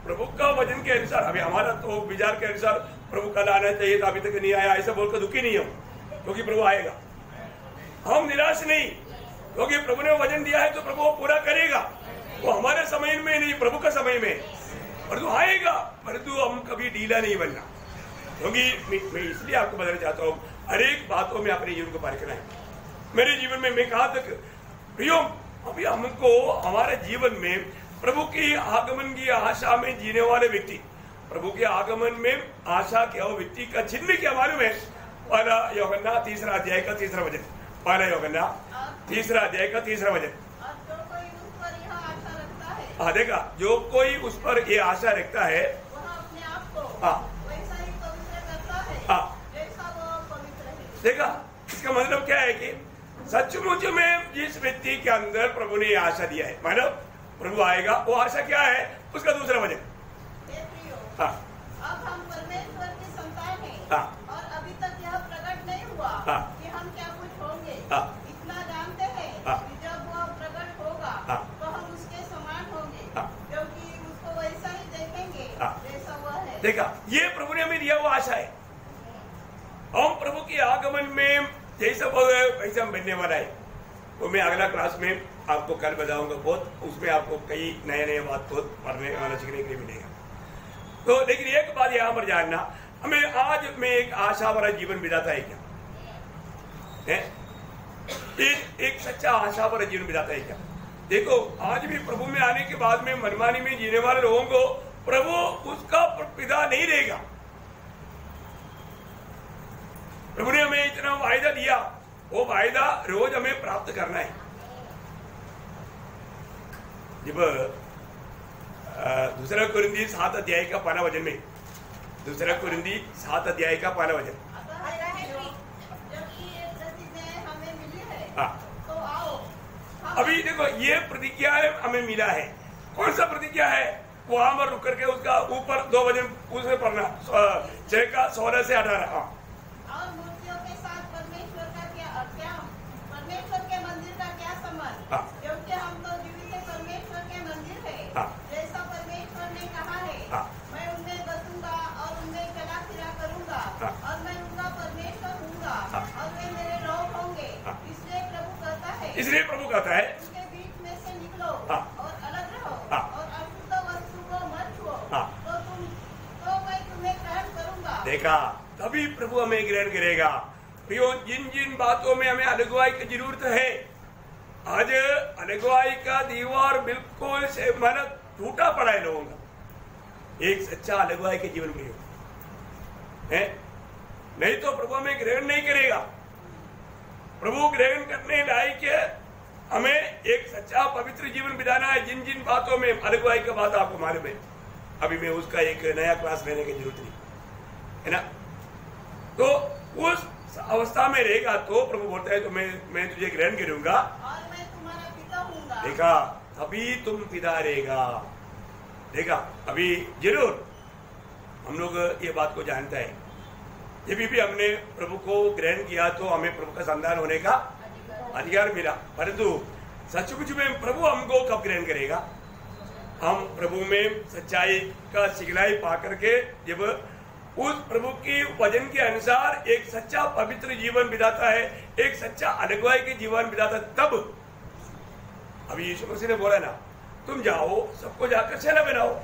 प्रभु का वचन के अनुसार, अभी हमारा तो विचार के अनुसार प्रभु कल आना चाहिए था, अभी तक नहीं आया, ऐसा बोलकर दुखी नहीं हो, क्योंकि प्रभु आएगा। हम निराश नहीं, क्योंकि प्रभु ने वचन दिया है तो प्रभु वो पूरा करेगा। वो हमारे समय में नहीं, प्रभु का समय में, परंतु आएगा। परंतु हम कभी ढीला नहीं बनना, क्योंकि मैं इसलिए आपको बताना चाहता हूँ, हर एक बातों में अपने जीवन को परखना है। मेरे जीवन में मैं कहा तक प्रियो, अभी हमको हमारे जीवन में प्रभु की आगमन की आशा में जीने वाले व्यक्ति, प्रभु के आगमन में आशा के व्यक्ति का चिन्ह क्या मालूम है? पहला यूहन्ना 3 अध्याय का 3 वचन, पहला यूहन्ना 3 अध्याय का 3 वचन। हाँ, देखा, जो कोई उस पर ये आशा रखता है वह अपने आप को हाँ वैसा ही पवित्र करता है हाँ, जैसा वो पवित्र है। देखा, इसका मतलब क्या है कि सचमुच में जिस व्यक्ति के अंदर प्रभु ने आशा दिया है, मतलब प्रभु आएगा, वो आशा क्या है? उसका दूसरा वचन। हाँ, अब हम परमेश्वर की संतान हैं हाँ, और अभी तक यह प्रकट नहीं हुआ हाँ, कि हम क्या कुछ होंगे। हाँ, इतना जानते हैं हाँ, कि जब वह प्रकट होगा हाँ, तो हम उसके समान होंगे, हाँ, क्योंकि उसको वैसा ही देखेंगे हाँ, जैसा वह है। देखा, ये प्रभु ने हमें दिया हुआ आशा है। हम प्रभु के आगमन में जैसा बोले वैसा हम बनने वाला है। वो मैं अगला क्लास में आपको कल बताऊंगा बहुत, उसमें आपको कई नए नए बात बहुत पढ़ने वाला सीखने के लिए मिलेगा। तो लेकिन एक बात यहाँ पर जानना, हमें आज में एक आशा वाला जीवन बिताता है क्या? एक सच्चा आशा वाला जीवन बिताता है क्या? देखो, आज भी प्रभु में आने के बाद में मनमानी में जीने वाले लोगों को प्रभु उसका पिता नहीं देगा। प्रभु ने हमें इतना वायदा दिया, वो वायदा रोज हमें प्राप्त करना है। जब 2 कुरिन्थी 7 अध्याय का 1 वचन में, 2 कुरिन्थी 7 अध्याय का 1 वचन। हमें मिली है हाँ, तो आओ। अभी देखो, ये प्रतिज्ञा हमें मिला है। कौन सा प्रतिज्ञा है? वहां पर रुक करके उसका ऊपर 2 वचन उसमें पढ़ना, 6 का 16 से 18। हाँ, और मूर्तियों के साथ परमेश्वर का क्या परमेश्वर के मंदिर का क्या संबंध? हाँ, क्योंकि हम तो जीवित परमेश्वर के मंदिर है। हाँ, जैसा परमेश्वर ने कहा है, हाँ, मैं उनमें बसूंगा और उनमें चला फिरा करूंगा, हाँ, और मैं उनका परमेश्वर हूँगा, हाँ, और वे मेरे लोग होंगे। हाँ, इसलिए प्रभु कहता है, इसलिए प्रभु कहता है, उनके बीच में से निकलो, हाँ, और अलग रहो, हाँ, और अशुद्ध वस्तु को मत छुओ, हाँ, तो मैं तुम्हें ग्रहण करूंगा। देखा, तभी प्रभु हमें ग्रहण करेगा। प्रियो, जिन जिन बातों में हमें अलगवाई की जरूरत है, आज अलगवाई का दीवार बिल्कुल से माना टूटा पड़ा है लोगों का। एक सच्चा अलगवाई के जीवन में है, नहीं तो प्रभु हमें ग्रहण नहीं करेगा। प्रभु ग्रहण करने लायक है, हमें एक सच्चा पवित्र जीवन बिताना है। जिन जिन बातों में अलगवाई का बात आपको मालूम है, अभी मैं उसका एक नया क्लास लेने की जरूरत नहीं है ना। तो उस अवस्था में रहेगा तो प्रभु बोलता है तो मैं तुझे ग्रहण करूंगा और मैं तुम्हारा पिता हूँगा। देखा, अभी तुम पिता रहेगा। देखा, अभी जरूर हम लोग ये बात को जानता है, जब भी हमने प्रभु को ग्रहण किया तो हमें प्रभु का संतान होने का अधिकार मिला। परंतु सचमुच में प्रभु हमको कब ग्रहण करेगा? हम प्रभु में सच्चाई का सिखलाई पा करके जब उस प्रभु की वचन के अनुसार एक सच्चा पवित्र जीवन बिताता है, एक सच्चा अलगवाई के जीवन बिताता है, तब अभी यीशु मसीह ने बोला ना, तुम जाओ सबको जाकर चेला बनाओ।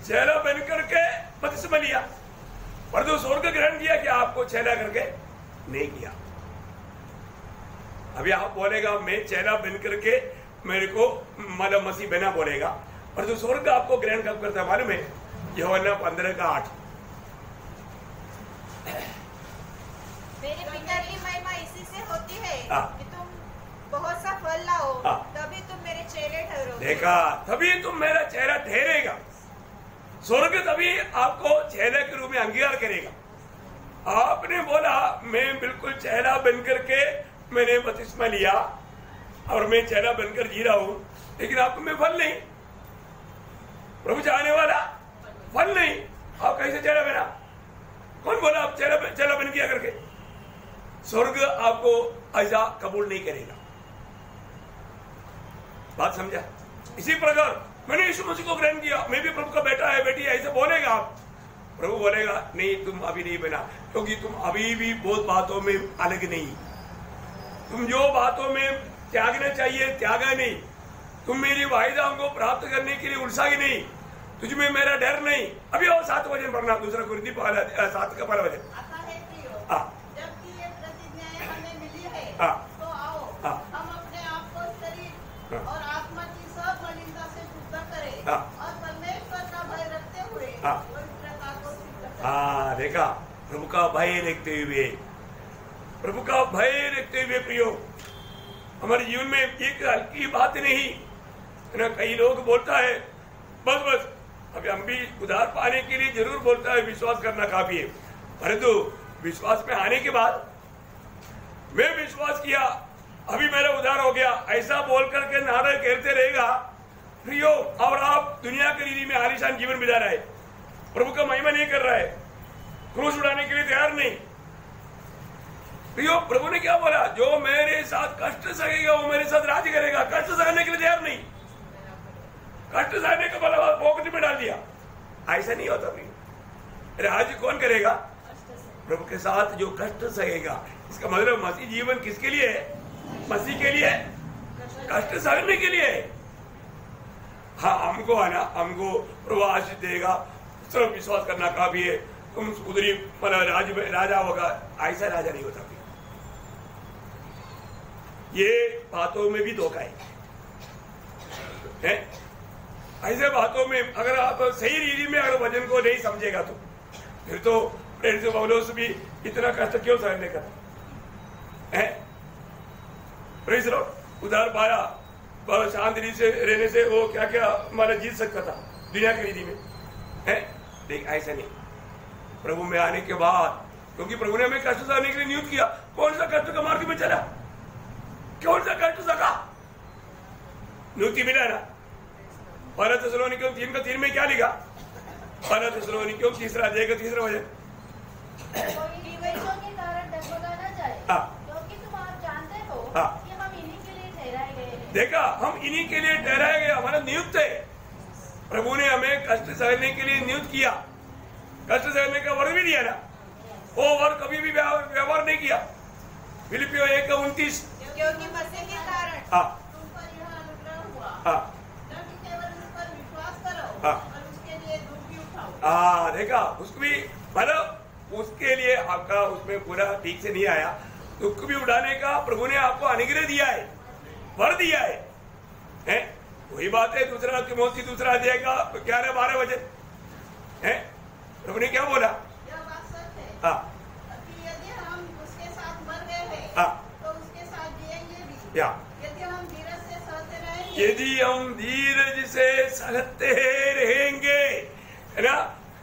चेला बन करके बपतिस्मा लिया, परंतु स्वर्ग ग्रहण किया कि आपको चेला करके नहीं किया। अभी आप बोलेगा मैं चेला बन करके मेरे को मतलब मसीह बना बोलेगा, परंतु स्वर्ग आपको ग्रहण कब करता है मालूम है? यूहन्ना 15 का 8। मेरे पिता की महिमा इसी से होती है कि तुम बहुत सा फल लाओ, तभी तुम मेरे चेले ठहरोगे। देखा, तभी तुम मेरा चेहरा ठहरेगा। स्वर्ग तभी आपको चेहरे के रूप में अंगीकार करेगा। आपने बोला मैं बिल्कुल चेहरा बन करके मैंने बपतिस्मा लिया, और मैं चेला बनकर जी रहा हूं, लेकिन आपको मैं फल नहीं, प्रभु चाहने वाला फल नहीं, आप कैसे चेला बना? कौन बोला आप चेला बन किया करके? स्वर्ग आपको ऐसा कबूल नहीं करेगा। बात समझा? इसी प्रकार मैंने यीशु मसीह को ग्रहण किया, मैं भी प्रभु का बेटा है, बेटी है, ऐसे बोलेगा आप, प्रभु बोलेगा नहीं, तुम अभी नहीं बना, क्योंकि तुम अभी भी बहुत बातों में अलग नहीं, तुम जो बातों में त्यागना चाहिए त्यागा नहीं, तुम मेरी वायदाओं को प्राप्त करने के लिए उलझा नहीं, तुझ में मेरा डर नहीं। अभी और 7 वचन पढ़ना, दूसरा कुरिन्थी 7 का पहला वचन। जबकि ये प्रतिज्ञाएं हमें मिली है, तो आओ हम अपने आप को शरीर और आत्मा की सब मलिनता से शुद्ध करें और परमेश्वर का भय रखते हुए पवित्रता को सिद्ध करें। देखा, प्रभु का भय रखते हुए, प्रभु का भय रखते हुए प्रियो, हमारे जीवन में एक हल्की बात नहीं है ना। कई लोग बोलता है बस अभी हम भी उधार पाने के लिए जरूर बोलता है विश्वास करना काफी है, परंतु विश्वास में आने के बाद मैं विश्वास किया अभी मेरा उधार हो गया ऐसा बोल करके नारे घेरते रहेगा प्रियो, और आप दुनिया की रीति में आलीशान जीवन बिता रहा है, प्रभु का महिमा नहीं कर रहा है, क्रूस उड़ाने के लिए तैयार नहीं। प्रियो, प्रभु ने क्या बोला? जो मेरे साथ कष्ट सहेगा वो मेरे साथ राज करेगा। कष्ट सहने के लिए तैयार नहीं, कष्ट सहने का बला पॉकेट में डाल दिया, ऐसा नहीं होता प्रियो। राज कौन करेगा? प्रभु के साथ जो कष्ट सहेगा। इसका मतलब मसीह जीवन किसके लिए है? मसीह के लिए, कष्ट सहने के लिए। हाँ, हमको आना, हमको प्रभु आशीष देगा, सिर्फ विश्वास करना काफी है, तुम उधरी राजा होगा, ऐसा राजा नहीं होता। ये बातों में भी धोखा है? ऐसे बातों में अगर आप सही रीति में अगर वचन को नहीं समझेगा तो फिर तो प्रेरित पौलुस भी इतना कष्ट क्यों सहने का है? प्रेज़ लॉर्ड, उधार पाया, बहुत शांति से रहने से वो क्या क्या हमारा जीत सकता था दुनिया की रीति में है। लेकिन ऐसा नहीं, प्रभु में आने के बाद, क्योंकि प्रभु ने हमें कष्ट सहने के लिए नियुक्त किया। कौन सा कष्ट का मार्ग में चला? कौन सा कष्ट सका? नियुक्ति मिला ना। पहला थिस्सलुनीकियों 3:3 में क्या लिखा? पहला थिस्सलुनीकियों 3 अध्याय का 3 वचन। कोई विवेचों के कारण डगमगा न जाए, क्योंकि तुम आप जानते हो कि हम इन्हीं के लिए ठहराए गए हैं। देखा, हम इन्हीं के लिए ठहराए गए, हमारा नियुक्त है। प्रभु ने हमें कष्ट सहने के लिए नियुक्त किया, कष्ट सहने का वर भी दिया ना। वो वर कभी भी व्यवहार नहीं किया। फिलिपियों 1:29, क्योंकि मसीह के कारण तुम पर यह अनुग्रह हुआ, न कि केवल उस पर विश्वास करो और उसके लिए दुख भी उठाओ। देखा, उसको भी मतलब उसके लिए आपका उसमें पूरा ठीक से नहीं आया, दुख भी उठाने का प्रभु ने आपको अनुग्रह दिया है, वर दिया है? वही बात है दूसरा तिमोथी 2 अध्याय का 11-12 वचन है। प्रभु ने क्या बोला? यह बात सच है कि यदि हम उसके साथ मर गए हैं तो उसके साथ जिएंगे भी। यदि हम धीरज से सहते रहेंगे, यदि हम धीरज से सहते रहेंगे, है ना।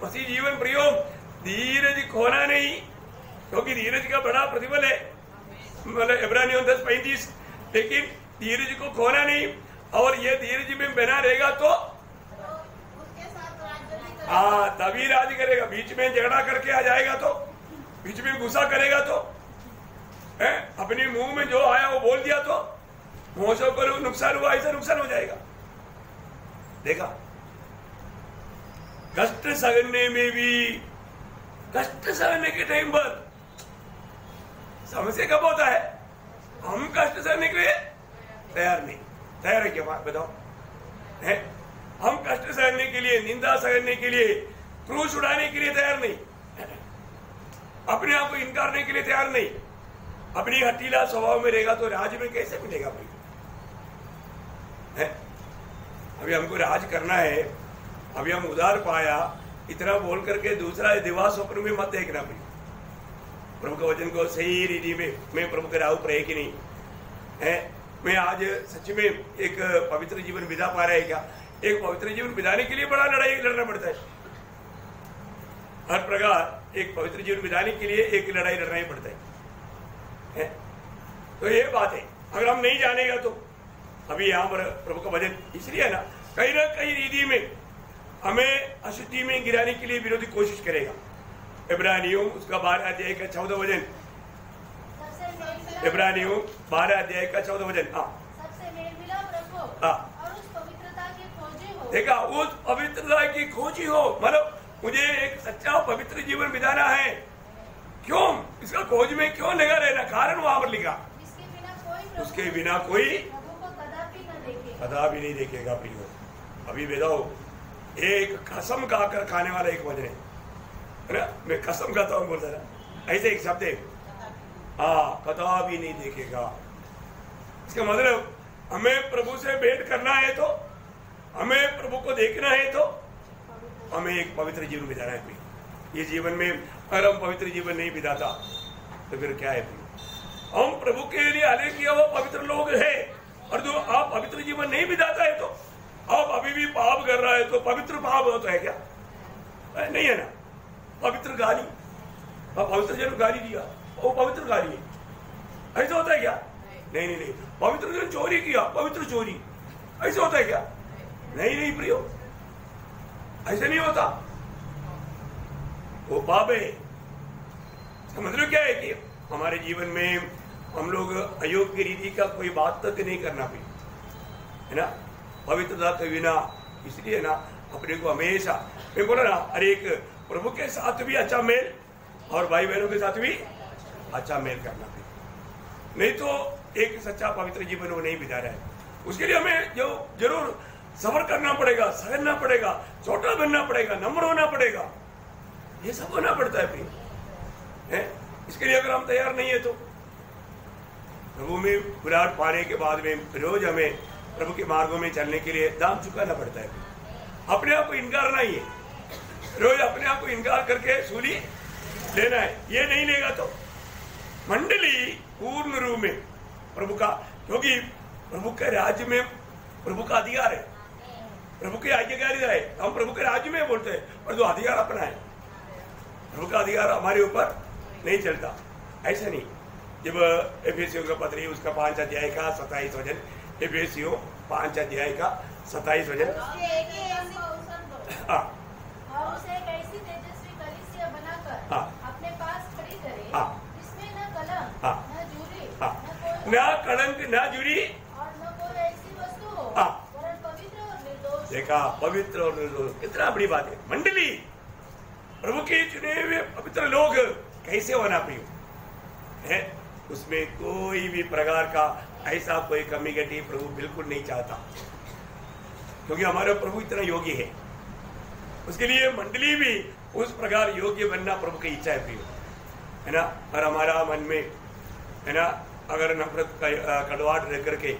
मसीह जीवन प्रियो, धीरज खोना नहीं, क्योंकि धीरज का बड़ा प्रतिफल है, मतलब इब्रानियों 10:35। लेकिन धीरज को खोना नहीं, और ये धीरज में बना रहेगा तो उसके साथ राज्य भी करेगा। तभी राज करेगा। बीच में झगड़ा करके आ जाएगा तो, बीच में गुस्सा करेगा तो, अपने मुंह में जो आया वो बोल दिया तो, मोशों को नुकसान हुआ, ऐसा नुकसान हो जाएगा। देखा, कष्ट सहने में भी, कष्ट सहने के टाइम पर समस्या कब होता है? हम कष्ट सहने के लिए तैयार नहीं। तैयार है क्या? बात बताओ है? हम कष्ट सहने के लिए, निंदा सहने के लिए, क्रूस उड़ाने के लिए तैयार नहीं, अपने आप को इनकारने के लिए तैयार नहीं। अपनी हठीला स्वभाव में रहेगा तो राज में कैसे मिलेगा भाई? है? अभी हमको राज करना है, अभी हम उधार पाया, इतना बोल करके दूसरा दिवा स्वप्न में मत देखना भाई। प्रभु का वचन को सही रीति में मैं प्रभु के राहु पर है कि नहीं है? मैं आज सच में एक पवित्र जीवन बिता पा रहा है क्या? एक पवित्र जीवन बिताने के लिए बड़ा लड़ाई लड़ना पड़ता है। हर प्रकार एक पवित्र जीवन बिताने के लिए एक लड़ाई लड़ना ही पड़ता है? तो ये बात है। अगर हम नहीं जानेगा तो अभी यहाँ पर प्रभु का वचन इसलिए है ना कहीं रीति में हमें अशुद्धि में गिराने के लिए विरोधी कोशिश करेगा। इब्रानियों उसका 12 अध्याय का 14 वचन, इब्रानियों 12 अध्याय का 14 वचन। सबसे मेल मिला प्रभु और उस पवित्रता की खोजी हो। देखा, उस पवित्रता की खोजी हो, मतलब मुझे एक सच्चा पवित्र जीवन बिताना है। क्यों? इसका खोज में क्यों लगा रहना? कारण वहां पर लिखा, उसके बिना कोई कदापि नहीं देखेगा। प्रियो, अभी बताओ, एक कसम खाकर खाने वाला एक वचन है ना, मैं कसम खाता हूँ बोलता ना, ऐसे एक शब्द है, कदापि नहीं देखेगा। इसका मतलब हमें प्रभु से भेंट करना है तो, हमें प्रभु को देखना है तो हमें एक पवित्र जीवन बिताना है। ये जीवन में अगर हम पवित्र जीवन नहीं बिताता तो फिर क्या है? हम प्रभु के लिए आदेश किया हुआ पवित्र लोग है, और जो आप पवित्र जीवन नहीं बिताता है तो आप अभी भी पाप कर रहा है, तो पवित्र पाप होता है क्या? नहीं है ना। पवित्र गाली, पवित्र जन गाली दिया, वो पवित्र गाली है, ऐसा होता है क्या? नहीं नहीं नहीं। पवित्र जन चोरी किया, पवित्र चोरी, ऐसा होता है क्या? नहीं नहीं प्रियो, ऐसा नहीं होता, वो पाप है। मतलब क्या है कि हमारे जीवन में हम लोग अयोग्य रीति का कोई बात तक नहीं करना भी, है ना, पवित्रता के बिना। इसलिए ना अपने को हमेशा, मैं बोला ना, हर एक प्रभु के साथ भी अच्छा मेल और भाई बहनों के साथ भी अच्छा मेल करना भी, नहीं तो एक सच्चा पवित्र जीवन वो नहीं बिता रहा है। उसके लिए हमें जो जरूर सफर करना पड़ेगा, सहना पड़ेगा, छोटा बनना पड़ेगा, नम्र होना पड़ेगा, ये सब होना पड़ता है फिर। इसके लिए अगर हम तैयार नहीं है तो प्रभु में विराट पाने के बाद में रोज हमें प्रभु के मार्गों में चलने के लिए दाम चुकाना पड़ता है। अपने आप को इनकार नहीं है, रोज अपने आप को इनकार करके सूली लेना है। ये नहीं लेगा तो मंडली पूर्ण रूप में प्रभु का, क्योंकि प्रभु के राज्य में प्रभु का अधिकार है, प्रभु की आज्ञाकारिता है। हम प्रभु के राज्य में बोलते हैं, और जो अधिकार अपना है, प्रभु का अधिकार हमारे ऊपर नहीं चलता, ऐसा नहीं। जब एफेसियों का पत्र उसका 5 अध्याय का 27 वचन, एफेसियों 5 अध्याय का 27 वचन, ना कलंक ना जुड़ी और न कोई ऐसी वस्तु हो, वरन पवित्र और निर्दोष। देखा, पवित्र और निर्दोष, कितना बड़ी बात है। मंडली, प्रभु के चुने हुए पवित्र लोग कैसे होना प्रिय है, उसमें कोई भी प्रकार का ऐसा कोई कमी घटी प्रभु बिल्कुल नहीं चाहता, क्योंकि हमारा प्रभु इतना योग्य है। उसके लिए मंडली भी उस प्रकार योग्य बनना प्रभु की इच्छा है प्रिय, है ना। और हमारा मन में, है ना, अगर नफरत का कड़वाहट रह करके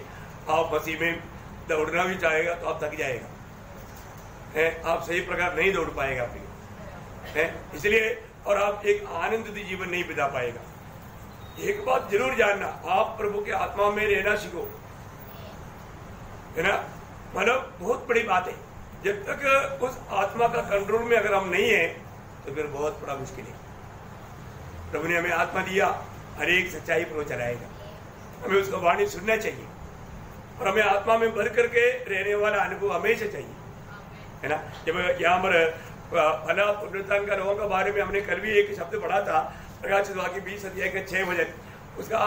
आप मसीह में दौड़ना भी चाहेगा तो आप थक जाएगा, है, आप सही प्रकार नहीं दौड़ पाएगा प्रिय, है। इसलिए और आप एक आनंदित जीवन नहीं बिता पाएगा। एक बात जरूर जानना, आप प्रभु के आत्मा में रहना सीखो, है ना, मतलब बहुत बड़ी बात है। जब तक उस आत्मा का कंट्रोल में अगर हम नहीं है तो फिर बहुत बड़ा मुश्किल है। प्रभु ने हमें आत्मा दिया, हर एक सच्चाई पर वो चलाएगा, हमें उसका वाणी सुनना चाहिए, और हमें आत्मा में भर करके रहने वाला अनुभव हमेशा चाहिए, है ना। जब यहाँ पर फला पुनरुत्थान का लोगों के बारे में हमने कल भी एक शब्द पढ़ा था, प्रकाशित वाक्य 20 अध्याय के 6 वचन, उसका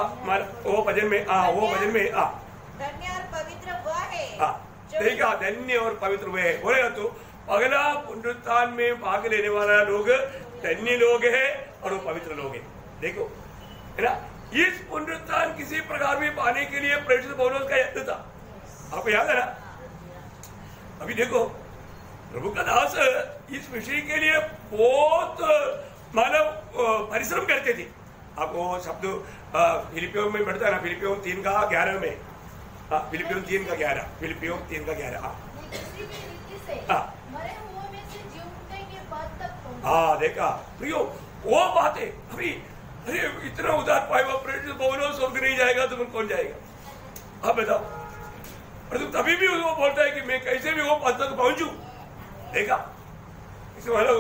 वो भजन में धन्य और पवित्र वह है, देखा, धन्य और पवित्र वह है बोलेगा तो अगला पुनरुत्थान में भाग लेने वाला लोग धन्य लोग है और वो पवित्र लोग है। देखो, है ना, इस पुनरुत्थान किसी प्रकार भी पाने के लिए प्रेरित पौलुस का यत्न था, आपको याद है ना। अभी देखो, प्रभु का दास इस विषय के लिए बहुत मानव परिश्रम करते थे। आपको शब्द फिलिपियों में बढ़ता है ना, फिलिपियों 3 का 11 में, फिलिपियों 3 का 11, फिलिपियों 3 का 11, देखा प्रियो, वो बात है। अभी अरे इतना उदार पाए हुआ प्रेरित पौलुस स्वर्ग नहीं जाएगा तो कौन जाएगा, आप बताओ। और तभी भी वो बोलता है कि मैं कैसे भी वो पद तक पहुंचू। देखा, इसमें मतलब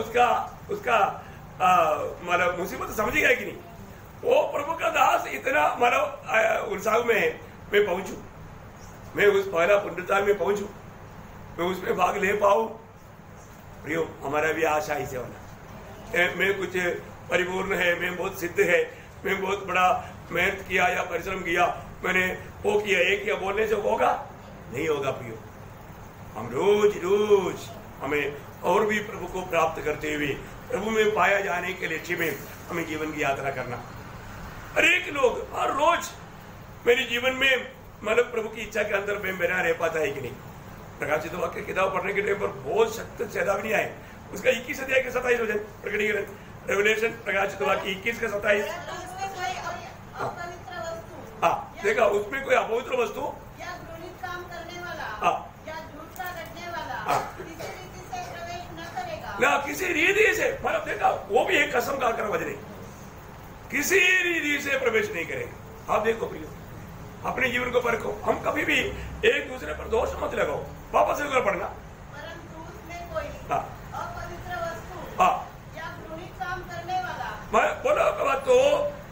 उसका मतलब मुसीबत समझेगा कि नहीं। वो प्रभु का दास इतना मतलब उत्साह में मैं पहुंचू, मैं उस पहला पुण्यता में पहुंचू, मैं उसमें भाग ले पाऊं। प्रियो, हमारा भी आशा ही से होना। मैं कुछ परिपूर्ण है, मैं बहुत सिद्ध है, मैं बहुत बड़ा मेहनत किया या परिश्रम किया, मैंने वो किया ये किया बोलने से होगा नहीं होगा। प्रियो, हम रोज रोज हमें और भी प्रभु को प्राप्त करते हुए प्रभु में पाया जाने के लक्ष्य में हमें जीवन की यात्रा करना। हर एक लोग हर रोज मेरे जीवन में मतलब प्रभु की इच्छा के अंदर मैं बना रह पाता है कि नहीं। प्रकाशित वाक्य किताब पढ़ने के टाइम पर बहुत सख्त चेतावनी आए। उसका 21 अध्याय के 27 वचन प्रकटीकरण रेवलेशन प्रकाशित वाक्य 21 का 27। हाँ, देखा उसमें कोई अपवित्र वस्तु या घृणित काम करने वाला या झूठ का रटने वाला किसी रीति से प्रवेश न करेगा। ना किसी रीति से, मतलब देखा वो भी एक कसम का कर वजने, किसी रीति से प्रवेश नहीं करेगा। आप देखो प्रियो, अपने जीवन को परखो। हम कभी भी एक दूसरे पर दोष मत लगाओ, वापस एक पढ़ना। परंतु उसमें कोई अपवित्र वस्तु या घृणित काम करने वाला, मैं बोला बात तो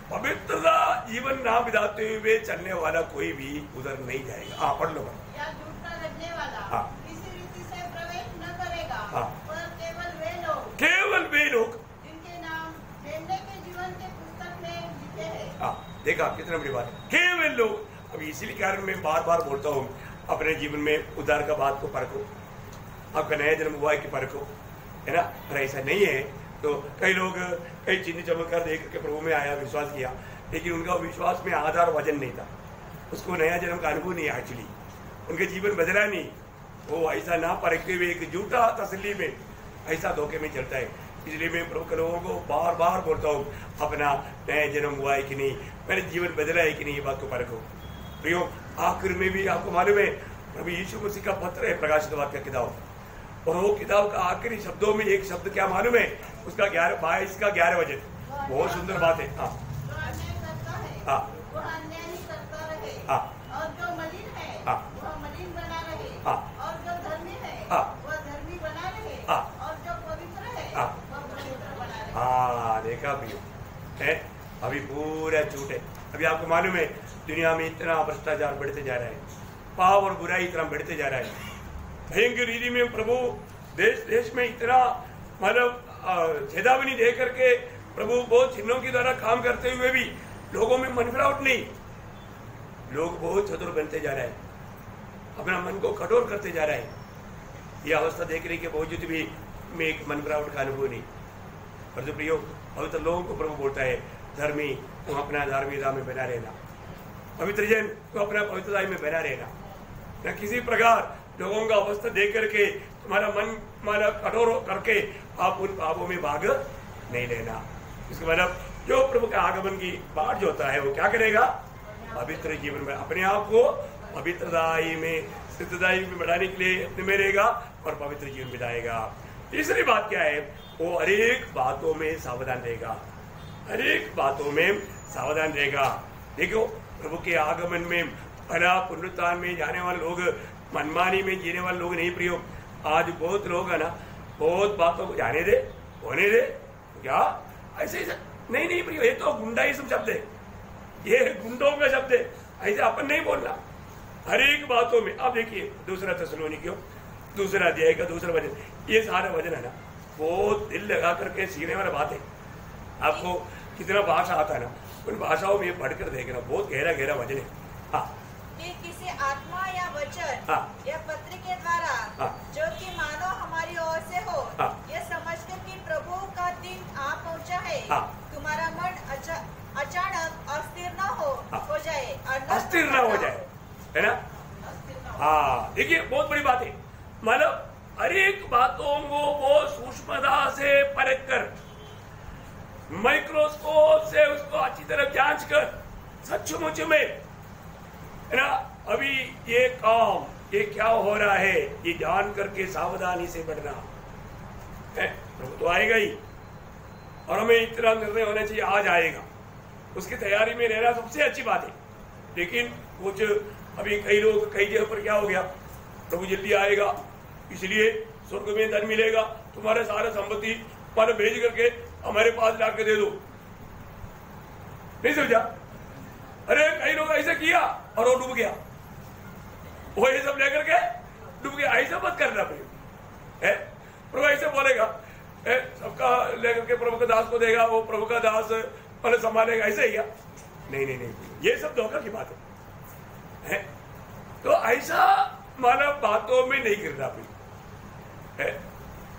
पवित्रता जीवन ना बिताते हुए चलने वाला कोई भी उधर नहीं जाएगा। हाँ, पढ़ लो। या झूठ का रटने वाला किसी रीति से प्रवेश न करेगा, पर केवल वे लोग जिनके नाम मेंढे के जीवन के पुस्तक में लिखे हैं। देखा कितना बड़ी बात है, केवल लोग। अब इसीलिए कारण मैं बार बार बोलता हूँ, अपने जीवन में उद्धार का बात को परखो, आपका नया जन्म हुआ है कि परखो, है ना। अगर ऐसा नहीं है तो कई लोग कई चिन्ह चमत्कार देख के प्रभु में आया, विश्वास किया, लेकिन उनका विश्वास में आधार वजन नहीं था, उसको नया जन्म का अनुभव नहीं। एक्चुअली उनके जीवन बदला नहीं, वो ऐसा ना परखते हुए एक झूठा तसल्ली में ऐसा धोखे में चलता है। इसलिए मैं प्रभु के लोगों को बार बार बोलता हूँ, अपना नया जन्म हुआ है कि नहीं, मैंने जीवन बदला है कि नहीं, ये बात को परखो। प्रियो, आखिर में भी आपको मालूम है प्रभु यीशु मसीह का पत्र है प्रकाशित वाक्य किताब, और वो किताब का आखिरी शब्दों में एक शब्द क्या मालूम है, उसका 22 का 11 वचन, बहुत सुंदर बात है। हाँ, और जो मलिन है वह मलिन बना रहे, और जो धर्मी है वह धर्मी बना रहे, और जो पवित्र है वह पवित्र बना रहे। हाँ, देखा प्रियो है, अभी पूरा झूठ है। अभी आपको मालूम है दुनिया में इतना भ्रष्टाचार बढ़ते जा रहा है, पाप और बुराई इतना बढ़ते जा रहा है भयंकर रीति में। प्रभु देश देश में इतना मतलब चेतावनी दे करके प्रभु बहुत चिन्हों के द्वारा काम करते हुए भी लोगों में मनफिरावट नहीं, लोग बहुत चतुर बनते जा रहे हैं, अपना मन को कठोर करते जा रहे हैं। ये अवस्था देखने के बावजूद भी मैं एक मनफिरावट का अनुभव नहीं। पर जो प्रियो, पवित्र लोगों को प्रभु बोलता है, धर्मी तुम अपना धार्मिकता में बना रहना, पवित्र जन तुम अपना पवित्रता में बना रहना, न किसी प्रकार लोगों का अवस्था देख करके तुम्हारा मन तुम्हारा कठोर करके आप उन पापों में भाग नहीं लेना। इसके मतलब जो प्रभु का आगमन की बाट जो होता है वो क्या करेगा, पवित्र जीवन में अपने आप को पवित्रताई में सिद्धताई में बढ़ाने के लिए अपने में रहेगा और पवित्र जीवन बिताएगा। तीसरी बात क्या है, वो हर एक बातों में सावधान रहेगा, हर एक बातों में सावधान रहेगा। देखो प्रभु के आगमन में भला पुनरुत्थान में जाने वाले लोग, मनमानी में जीने वाले लोग नहीं प्रियो। आज बहुत लोग है ना, बहुत बातों को जाने दे होने दे, क्या ऐसे नहीं प्रियो, ये तो गुंडाइज्म शब्द है, ये गुंडों का शब्द है, ऐसे अपन नहीं बोलना। हर एक बातों में आप देखिए दूसरा थिस्सलुनीकियों दूसरा अध्याय का दूसरा वचन, ये सारा वचन है ना बहुत दिल लगा करके सीखने वाला बात है। आपको कितना भाषा आता है ना, उन भाषाओं में पढ़कर देखना, बहुत गहरा गहरा वचन है। हाँ, कि किसी आत्मा या वचन या पत्र के द्वारा जो कि मानो हमारी ओर से हो, ये समझकर कि प्रभु का दिन आ पहुंचा है, तुम्हारा मन अचानक अस्थिर न हो जाए, अस्थिर न हो जाए, है ना। हाँ, देखिए बहुत बड़ी बात है, मतलब हर एक बातों को वो सूक्ष्मता से परख कर, माइक्रोस्कोप से उसको अच्छी तरह जांच कर, सचमुच में है ना अभी ये काम ये क्या हो रहा है ये जान करके सावधानी से बढ़ना है। प्रभु तो आएगा ही, और हमें इतना निर्णय होना चाहिए आज आएगा, उसकी तैयारी में रहना सबसे अच्छी बात है। लेकिन कुछ अभी कई लोग कई जगह पर क्या हो गया, प्रभु जल्दी आएगा इसलिए स्वर्ग में धन मिलेगा, तुम्हारे सारे संपत्ति तुम्हारे भेज करके हमारे पास लाके दे दो, नहीं समझा। अरे कई लोग ऐसे किया और वो डूब गया, वो ये सब लेकर के डूब गया। ऐसा मत करना भाई, प्रभु ऐसे बोलेगा सबका लेकर के प्रभु के दास को देगा, वो प्रभु का दास मतलब संभालेगा, ऐसे ही क्या? नहीं नहीं नहीं, ये सब धोखा की बात है। तो ऐसा मानव बातों में नहीं गिरना भाई।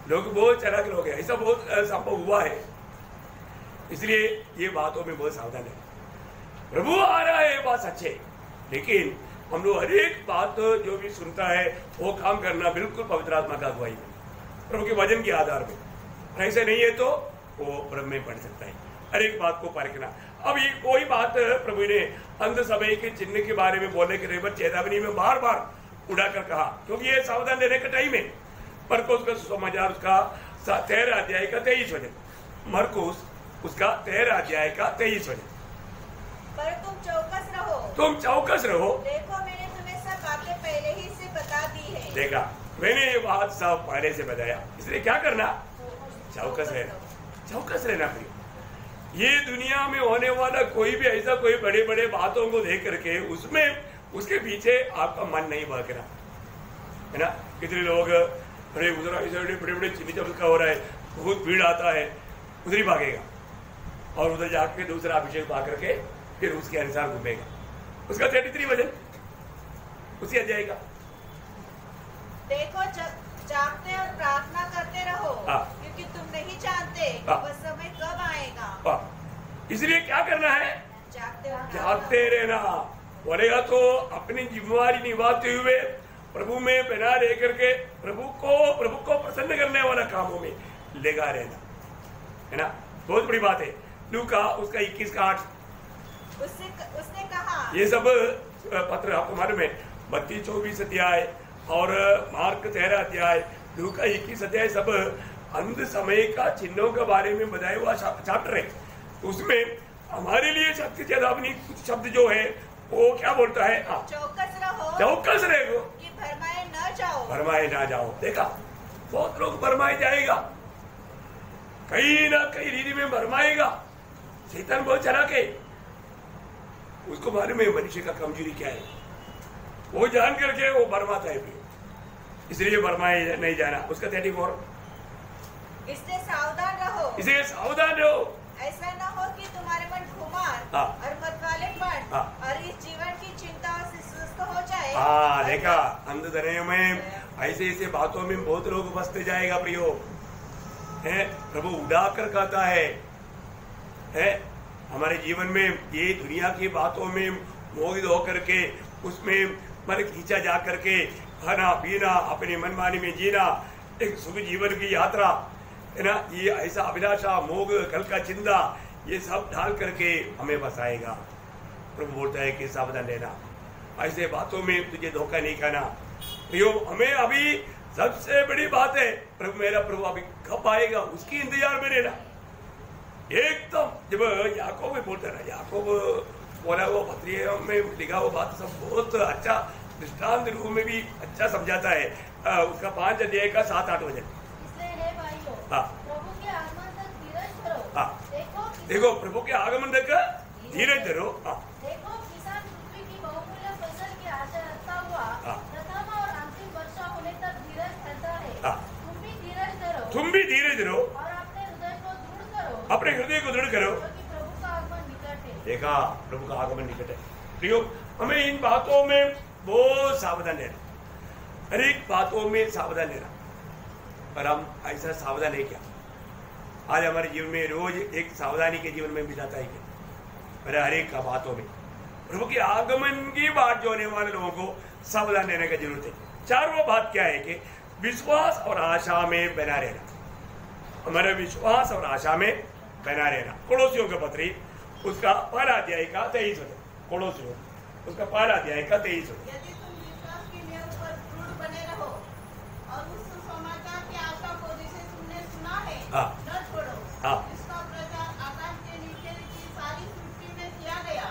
लोग बहुत चलाक लोग हैं, ऐसा बहुत संभव हुआ है, इसलिए ये बातों में बहुत सावधान है। प्रभु आ रहा है, बात सच्चे, लेकिन हम लोग हर एक बात जो भी सुनता है वो काम करना बिल्कुल पवित्र आत्मा का अगुवाई में, प्रभु के वचन के आधार में। ऐसे नहीं है तो वो ब्रह्म में पढ़ सकता है, हर एक बात को परखना। अब ये कोई बात प्रभु ने अंध समय के चिन्ह के बारे में बोलने के रेबर चेतावनी में बार बार उड़ाकर कहा, क्योंकि ये सावधान रहने का टाइम है। मरकुस का सुसमाचार उसका 13 अध्याय का 23 वचन, मरकुस उसका 13 अध्याय का 23 वचन। पर तुम चौकस रहो, तुम चौकस रहो, देखो मैंने तुम्हें सब बातें पहले ही से बता दी है। देखा, मैंने ये बात सब पहले से बताया, इसलिए क्या करना? चौकस रहना, चौकस रहना प्रिय। ये दुनिया में होने वाला कोई भी ऐसा कोई बड़े बड़े बातों को देख करके उसमें उसके पीछे आपका मन नहीं भागना है ना। कितने लोग बड़े उधर बड़े बड़े चिन्ह जब उसका हो रहा है, बहुत भीड़ आता है, उधर ही भागेगा और उधर जाके दूसरा अभिषेक पा करके फिर उसके अनुसार घूमेगा। उसका 33 वचन उसी जाएगा। देखो जागते और प्रार्थना करते रहो, क्योंकि तुम नहीं जानते वह समय कब आएगा। इसलिए क्या करना है? जागते रहना। बोलेगा तो अपनी जिम्मेवारी निभाते हुए प्रभु में बना रह करके प्रभु को प्रसन्न करने वाला कामों में लगा रहना है ना, बहुत बड़ी बात है। लूका उसका 21 का 8 उसने कहा, ये सब पत्र आपको मालूम है, 32-24 अध्याय और मार्क 13 अध्याय, लूका 21 अध्याय, सब अंध समय का चिन्हों के बारे में बताया हुआ चैप्टर है। उसमें हमारे लिए शक्ति चेतावनी कुछ शब्द जो है वो क्या बोलता है? चौकस रहो, चौकस रहो कि भरमाए न जाओ, भरमाए ना जाओ। देखा, बहुत लोग भरमाए जाएगा, कहीं ना कहीं रीति में भरमाएगा। शैतान बहुत चालाक है, उसको मालूम है मनुष्य का कमजोरी क्या है, वो जान करके वो भरमाता है, इसलिए भरमाए नहीं जाना। उसका 34, इससे सावधान रहो, इसलिए सावधान रहो, ऐसा न हो कि तुम्हारे मन खुमार और मतवालेपन और इस जीवन की चिंता से सुस्त हो जाए। देखा, अंधेरे में ऐसे ऐसे बातों में बहुत लोग फंसते जाएगा प्रियो। है प्रभु उड़ा कर कहता है हमारे जीवन में ये दुनिया की बातों में मोहित होकर के उसमें मन खींचा जा करके खाना पीना अपनी मनमानी में जीना, एक सुखी जीवन की यात्रा है ना, ये ऐसा अभिलाषा मोग कल का चिंता ये सब डाल करके हमें बसाएगा। प्रभु बोलता है कि सावधान रहना, ऐसे बातों में तुझे धोखा नहीं खाना। प्रियो, हमें अभी सबसे बड़ी बात है प्रभु, मेरा प्रभु अभी कब आएगा उसकी इंतजार में रहना। एकदम जब याकूब में बोलता है, याकूब बोला वो पत्रियों में लिखा वो बात सब बहुत अच्छा दृष्टांत रूप में भी अच्छा समझाता है। उसका 5 अध्याय का 7-8 वचन। प्रभु के आगमन तक धीरज धरो। देखो प्रभु के आगमन तक धीरज धरो। देखो किसान पृथ्वी की बहुमूल्य फसल की आशा रखता हुआ प्रथम और अंतिम वर्षा होने तक धीरज धरता है। तुम भी धीरज धरो, तुम भी धीरज धरो और अपने हृदय को दृढ़ करो, अपने हृदय को दृढ़ करो, क्योंकि प्रभु का आगमन निकट है। देखा, प्रभु का आगमन निकट है। प्रियो, हमें इन बातों में बहुत सावधान रहना, हर एक बातों में सावधान रहना। पर हम ऐसा सावधान है क्या? आज हमारे जीवन में रोज एक सावधानी के जीवन में बिताता है क्या? पर हर एक का बातों में प्रभु के आगमन की बात जो होने वाले लोगों को सावधान रहने की जरूरत है। 4वां बात क्या है कि विश्वास और आशा में बना रहना, हमारे विश्वास और आशा में बना रहना। कोलोसियों के पत्री उसका 1 अध्याय का 23 वचन, कोलोसियों उसका 1 अध्याय का 23 वचन। यदि तुम विश्वास की नींव पर दृढ़ बने रहो और उस सुसमाचार की आशा को जिसे तुमने सुना है न छोड़ो, जिसका प्रचार आकाश के नीचे की सारी सृष्टि में किया गया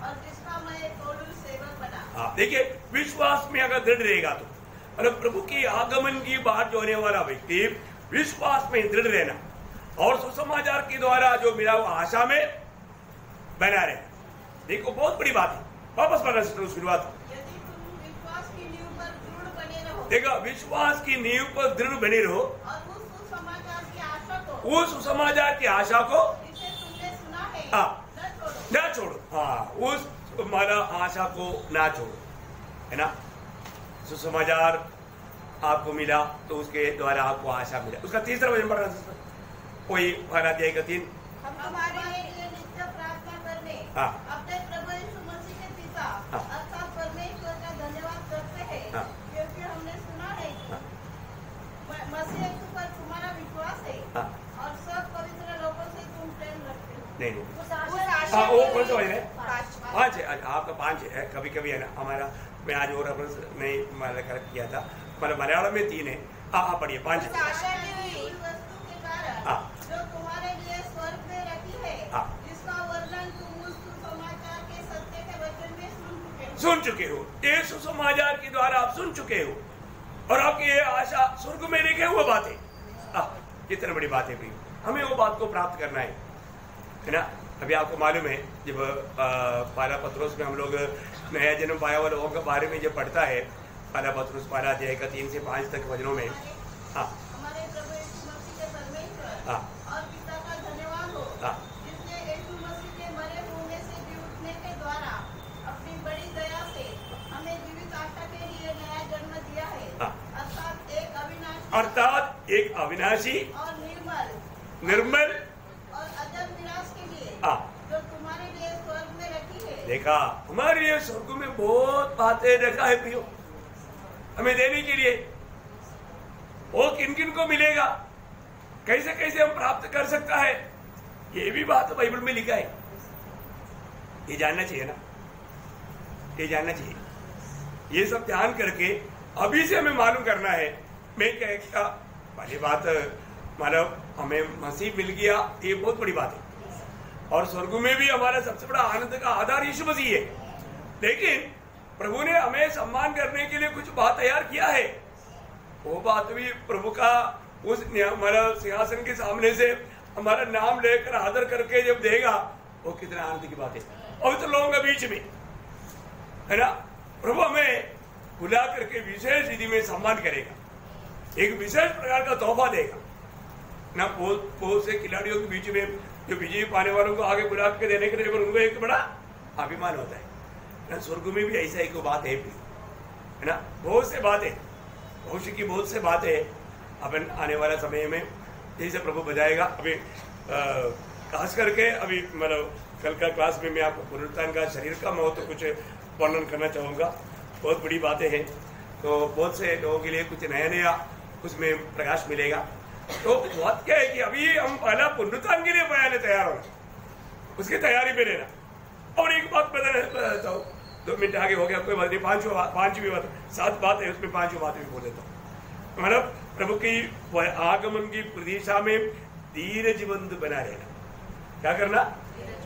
और जिसका मैं पौलुस सेवक बना। देखिए, विश्वास में अगर दृढ़ रहेगा तो, और प्रभु की आगमन की बात जो होने वाला व्यक्ति विश्वास में दृढ़ रहना और सुसमाचार के द्वारा जो मिला हुआ आशा में बना रहना। देखो, बहुत बड़ी बात है। वापस पढ़ना शुरुआत। यदि तुम विश्वास की नींव देखो, विश्वास की नींव पर दृढ़ बने रहो और उस सुसमाचार की आशा को, वो सुसमाचार की आशा को जिसे तुमने सुना है, हाँ, न छोड़ो। हाँ, उस हमारा आशा को ना छोड़ो, है ना। सुसमाचार आपको मिला तो उसके द्वारा आपको आशा मिला। उसका तीसरा वचन पढ़ रहा, कोई अध्याय का 3। हम तुम्हारे लिए नित्य प्रार्थना करने हाँ। अपने प्रभु यीशु मसीह के पिता हाँ। अर्थात परमेश्वर का धन्यवाद करते हैं, हाँ। क्योंकि हमने सुना है कि मसीह यीशु पर तुम्हारा विश्वास है, हाँ। और सब पवित्र लोगों से तुम प्रेम रखते हो। नहीं, उस हाँ, आशा वो कौन सा वचन है? 5 है। आपका 5 है। कभी कभी है ना, हमारा मैं आज और रेफरेंस नहीं मतलब करेक्ट किया था, मतलब मलयालम में 3 है। हाँ, पढ़िए 5 उस आशा की उस वस्तु के कारण हाँ। जो तुम्हारे लिए स्वर्ग में रखी है, हाँ। जिसका वर्णन तुम उस सुसमाचार के सत्य के वचन में सुन चुके हो। ये सुसमाचार के द्वारा आप सुन चुके हो, और आपकी ये आशा स्वर्ग में लिखे हुए बातें, कितनी बड़ी बात है भाई। हमें वो बात को प्राप्त करना है ना। अभी आपको मालूम है, जब पहला पत्रोस में हम लोग नया जन्म पाया हुआ लोगों के बारे में जब पढ़ता है, पहला पत्रोस पहला अध्याय का 3 से 5 तक वचनों में, हाँ, हमारे प्रभु यीशु मसीह के परमेश्वर हाँ, और पिता का धन्यवाद हो, हाँ, जिसने यीशु मसीह के मरे होने से भी उठने के द्वारा अपनी बड़ी दया से हमें जीवित आशा के लिए नया जन्म दिया है, हाँ। अर्थात एक अविनाशी और और निर्मल और अजर विनाश के लिए, हाँ। जो तुम्हारे लिए स्वर्ग में रखी है। देखा, हमारे लिए स्वर्ग में बहुत बातें रखा है प्रियो, हमें देने के लिए। वो किन किन को मिलेगा, कैसे कैसे हम प्राप्त कर सकता है, ये भी बात बाइबल में लिखा है। ये जानना चाहिए ना, ये जानना चाहिए। ये सब ध्यान करके अभी से हमें मालूम करना है। मैं क्या पहली बात, मतलब हमें मसीह मिल गया, ये बहुत बड़ी बात है। और स्वर्ग में भी हमारा सबसे बड़ा आनंद का आधार यीशु मसीह है। लेकिन प्रभु ने हमें सम्मान करने के लिए कुछ बात तैयार किया है। वो बात भी प्रभु का उस हमारा सिंहासन के सामने से हमारा नाम लेकर आदर करके जब देगा, वो कितना आनंद की बात है। पवित्र लोगों के बीच में, है ना, प्रभु हमें बुला करके विशेष विधि में सम्मान करेगा, एक विशेष प्रकार का तोहफा देगा ना। बहुत से खिलाड़ियों के बीच में जो विजय पाने वालों को आगे बुला के देने के लिए उनको एक बड़ा अभिमान होता है ना। स्वर्ग में भी ऐसा एक बात है ना, बहुत से बातें, भविष्य की बहुत से बातें अपन आने वाला समय में जैसे प्रभु बजाएगा। अभी खास करके अभी मतलब कल का क्लास में मैं आपको पुनरुत्थान का शरीर का महत्व कुछ वर्णन करना चाहूँगा। बहुत बड़ी बातें हैं, तो बहुत से लोगों के लिए कुछ नया नया उसमें प्रकाश मिलेगा। तो बात क्या है कि अभी हम पहला पुनरुत्थान के लिए पहले तैयार होना, उसकी तैयारी में रहना। और एक बात बताता हूँ, 2 मिनट आगे हो गया, कोई बात नहीं, पांचवी बात, 7 बात है उसमें 5वीं बात भी बोल देता हूँ। मतलब प्रभु की आगमन की प्रतीक्षा में धीरज बंद बना रहना। क्या करना?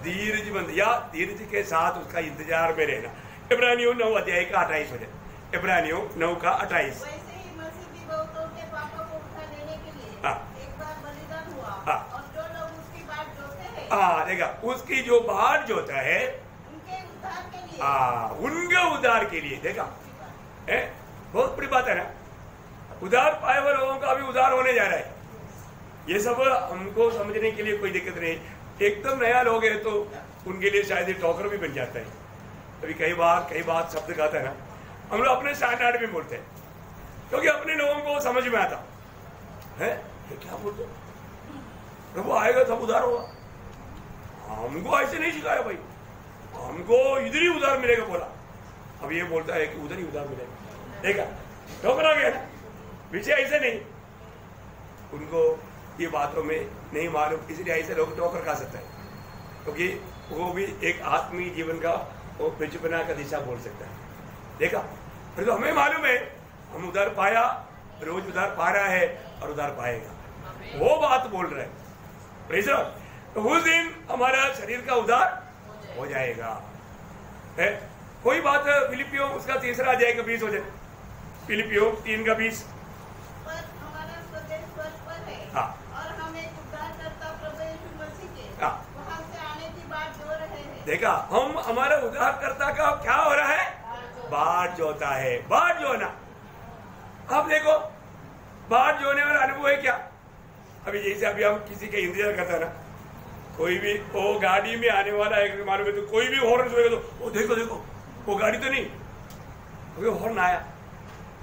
धीरज बंद, या धीरज के साथ उसका इंतजार में रहना। इब्रानियों 9 अध्याय का 28 वचन, इब्रानियों 9 का 28। वैसे ही मसीह भी बहुतों के पापों को उठा लेने के लिए हाँ। एक बार बलिदान हुआ, हाँ। और जो लोग उसकी बाट जोते हैं, हाँ, देखा, उसकी जो बाट जोता है उनके उद्धार के लिए, उनके उद्धार के लिए। देखा है, बहुत बड़ी बात है ना। उद्धार पाए हुए लोगों का भी उद्धार होने जा रहा है। ये सब हमको समझने के लिए कोई दिक्कत नहीं। एकदम नया लोग है तो उनके लिए शायद टॉकर भी बन जाता है। अभी कई बार शब्द गाता है ना, हम लोग अपने स्टैंडर्ड में बोलते हैं, क्योंकि अपने लोगों को समझ में आता है ये क्या बोलते, प्रभु आएगा तब उधार होगा। हमको ऐसे नहीं सिखाया भाई, हमको इधर ही उधार मिलेगा बोला। अब ये बोलता है कि उधर ही उधार मिलेगा। देखा, ठोकरा गया ना। विषय ऐसे नहीं, उनको ये बातों में नहीं मालूम, इसलिए ऐसे लोग ठोकर खा सकता है, क्योंकि वो भी एक आत्मीय जीवन का वो बिचपना का दिशा बोल सकता है। देखा, फिर तो हमें मालूम है हम उधार पाया, रोज उधार पा रहा है और उधार पाएगा, वो बात बोल रहे हैं। तो उस दिन हमारा शरीर का उधार हो जाएगा। है कोई बात, फिलिपियों उसका 3 अध्याय का 20 वचन, फिलिपियों 3 का 20। पर हमारा स्वदेश स्वर्ग पर है, हाँ। और हम एक उद्धारकर्ता प्रभु यीशु मसीह के हाँ। वहां से आने की बात जो रहे हैं। देखा, हम हमारा उद्धारकर्ता का क्या हो रहा है? बाट जोता है। बाट जोना आप देखो बाट जोड़ने वाला अनुभव है क्या? अभी जैसे अभी हम किसी के इंतजार करते हैं ना, कोई भी वो गाड़ी में आने वाला है मालूम है तो कोई भी हॉर्न सुनेगा तो वो देखो देखो वो गाड़ी तो नहीं, वो हॉर्न आया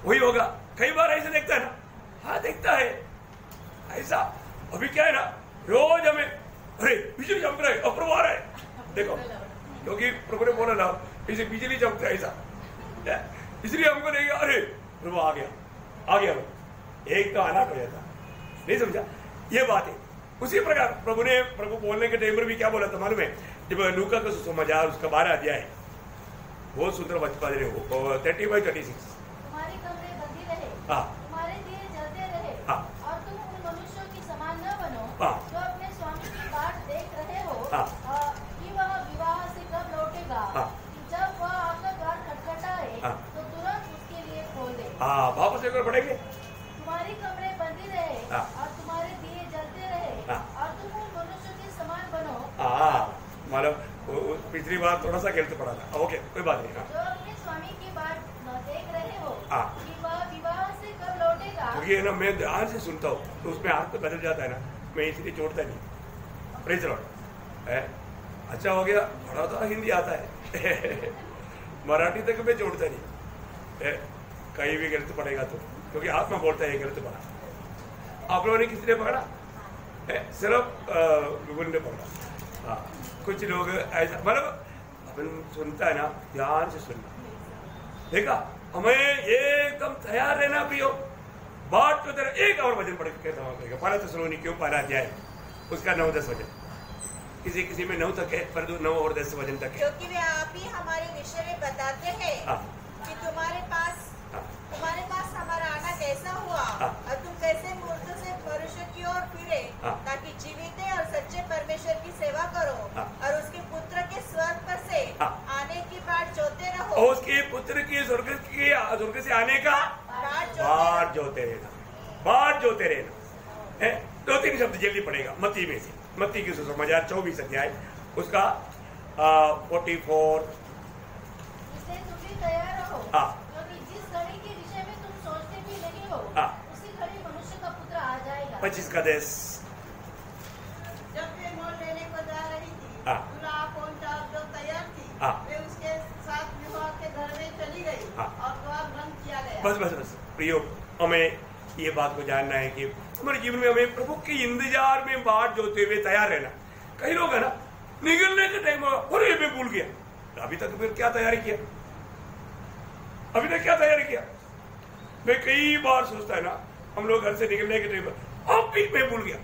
वही होगा। कई बार ऐसे देखता है ना, हाँ देखता है ऐसा। अभी क्या है ना, रोज हमें अरे बिजली चमक रहा है, प्रभु आ रहा है देखो, क्योंकि प्रभु ने बोला ना इसे बिजली चमकता है ऐसा, इसलिए हमको नहीं गया अरे प्रभु आ गया एक तो अनाथ हो जाता। नहीं समझा ये बात है। उसी प्रकार प्रभु बोलने के टाइम पर भी क्या बोला था मालूम है? जब लूका का सुसमाचार उसका 12 अध्याय है, बहुत सुंदर बचपन रहे हो 30/36। तुम्हारी कमरे बंदी रहे, हाँ, तुम्हारे दिए जलते रहे, हाँ, और तुम उन मनुष्यों की समान न बनो, हाँ, जो अपने स्वामी की बाट देख रहे हो, हाँ, कि वह विवाह से कब लौटेगा, हाँ, जब वह आकर द्वार खटखटाए, हाँ, तो तुरंत उसके लिए खोल दे। हाँ, वापस एक बार पढ़ेंगे। तुम्हारी कमरे बंदी रहे, हाँ, और तुम्हारे दिए जलते रहे, हाँ, और तुम उन मनुष्यों के समान बनो। मतलब पिछली बार थोड़ा सा गलत पड़ा था, ओके कोई बात नहीं। जो अपने स्वामी की बाट देख रहे हो, हाँ, कि वह विवाह से कब लौटेगा। क्योंकि ना मैं ध्यान से सुनता हूँ तो उसमें हाथ तो बदल जाता है ना, मैं इसलिए छोड़ता नहीं। प्रेज लॉर्ड है, अच्छा हो गया थोड़ा थोड़ा हिंदी आता है मराठी तक मैं छोड़ता नहीं, कहीं भी गलत पड़ेगा तो, क्योंकि हाथ में बोलता है गलत पड़ा। आप लोगों ने किसने पकड़ा? सिर्फ गुगल ने पकड़ा। हाँ, कुछ लोग ऐसा मतलब अपन सुनता है ना, ध्यान से सुनना। देखा, हमें एकदम तैयार रहना भी हो। बाट को तरह एक और वजन पढ़ के पड़ेगा। पहला तो सुनो नहीं क्यों पहला अध्याय उसका 9-10 वजन, किसी किसी में 9 तक है, पर 9 और 10 वजन तक है। क्योंकि वे आप ही हमारे विषय में बताते हैं कि तुम्हारे पास हमारा आना कैसा हुआ, और तुम कैसे मूर्ख से मनुष्य की ओर फिरे, ताकि जीवित और सच्चे परमेश्वर की सेवा करो, और उसके पुत्र के स्वर्ग पर से आने की बाट जोते रहो। और उसके पुत्र की स्वर्ग से आने का बाट जोते रहना। 2-3 शब्द जल्दी पड़ेगा मत्ती में से, मत्ती की सुसमाचार 24 अध्याय उसका 44। इसलिए तुम भी तैयार रहो, क्योंकि जिस घड़ी के विषय में तुम सोचते भी नहीं हो, उसी घड़ी मनुष्य का पुत्र आ जाएगा। 25 का 10। जब वे मोल लेने को जा रही थी, दूल्हा पहुंचा जो तैयार थी, वे उसके साथ विवाह के घर में चली गई, और द्वार बंद किया गया। बस प्रियो, हमें ये बात को जानना है कि हमारे जीवन में हमें प्रभु के इंतजार में बाट जोते हुए तैयार रहना। कई लोग है ना, निकलने के टाइम अरे मैं भूल गया, अभी तक फिर क्या तैयारी किया? मैं कई बार सोचता है ना, हम लोग घर से निकलने के टाइम पर अब भी मैं भूल गया,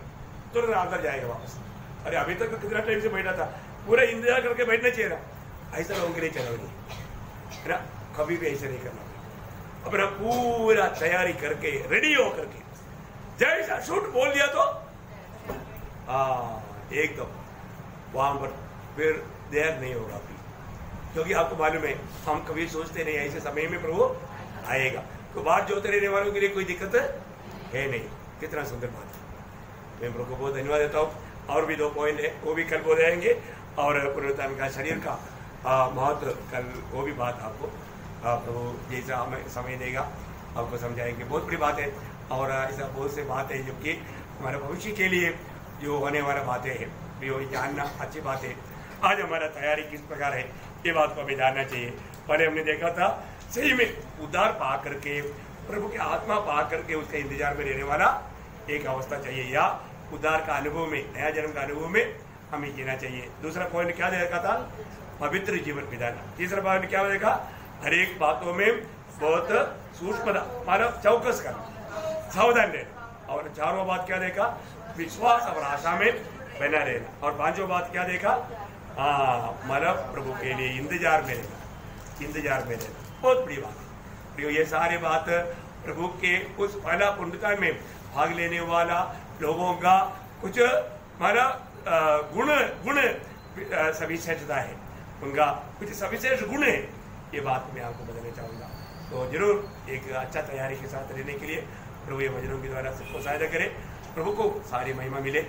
तुरंत अंदर जाएगा वापस। अरे अभी तक कितना टाइम से बैठा था, पूरा इंतजार करके बैठना चाहिए ना। ऐसा लोगों के लिए चलो नहीं है ना, कभी भी ऐसे नहीं करना। अपना पूरा तैयारी करके रेडी हो करके जैसा शूट बोल दिया तो एकदम वहां पर फिर देर नहीं होगा अभी, क्योंकि आपको मालूम है हम कभी सोचते नहीं ऐसे समय में प्रभु आएगा। तो बात जोते रहने वालों के लिए कोई दिक्कत है नहीं। कितना सुंदर बात है। मैं प्रभु को बहुत धन्यवाद देता हूँ। और भी 2 पॉइंट है, वो भी कल बोल जाएंगे, और पुनरुत्थान का शरीर का महत्व कल वो भी बात आपको प्रभु जैसा हमें समय देगा आपको समझाएंगे। बहुत बड़ी बात है, और ऐसा बहुत से बात है जो कि हमारे भविष्य के लिए जो होने वाला बातें हैं वो जानना अच्छी बात है। आज हमारा तैयारी किस प्रकार है ये बात को हमें जानना चाहिए। पहले हमने देखा था सही में उद्धार पा करके, प्रभु की आत्मा पा करके उसके इंतजार में रहने वाला एक अवस्था चाहिए, या उद्धार का अनुभव में, नया जन्म का अनुभव में हमें जीना चाहिए। दूसरा पॉइंट क्या देखा था? पवित्र जीवन बिताना। तीसरा पॉइंट क्या देखा? हर एक बातों में बहुत सूक्ष्मता, मानव चौकस करना, सावधान रहना। और 4वां बात क्या देखा? विश्वास और आशा में बना रहना। और 5वां बात क्या देखा? मानव प्रभु के लिए इंतजार में रहना। बहुत बड़ी बात है। ये सारे बात प्रभु के उस पहला पुण्यकाल में भाग लेने वाला लोगों का कुछ मानव गुण सविशेषता है, उनका कुछ सविशेष गुण है। ये बात मैं आपको बताना चाहूँगा। तो जरूर एक अच्छा तैयारी के साथ रहने के लिए प्रभु ये भजनों के द्वारा सबको सहायता करे। प्रभु को सारी महिमा मिले।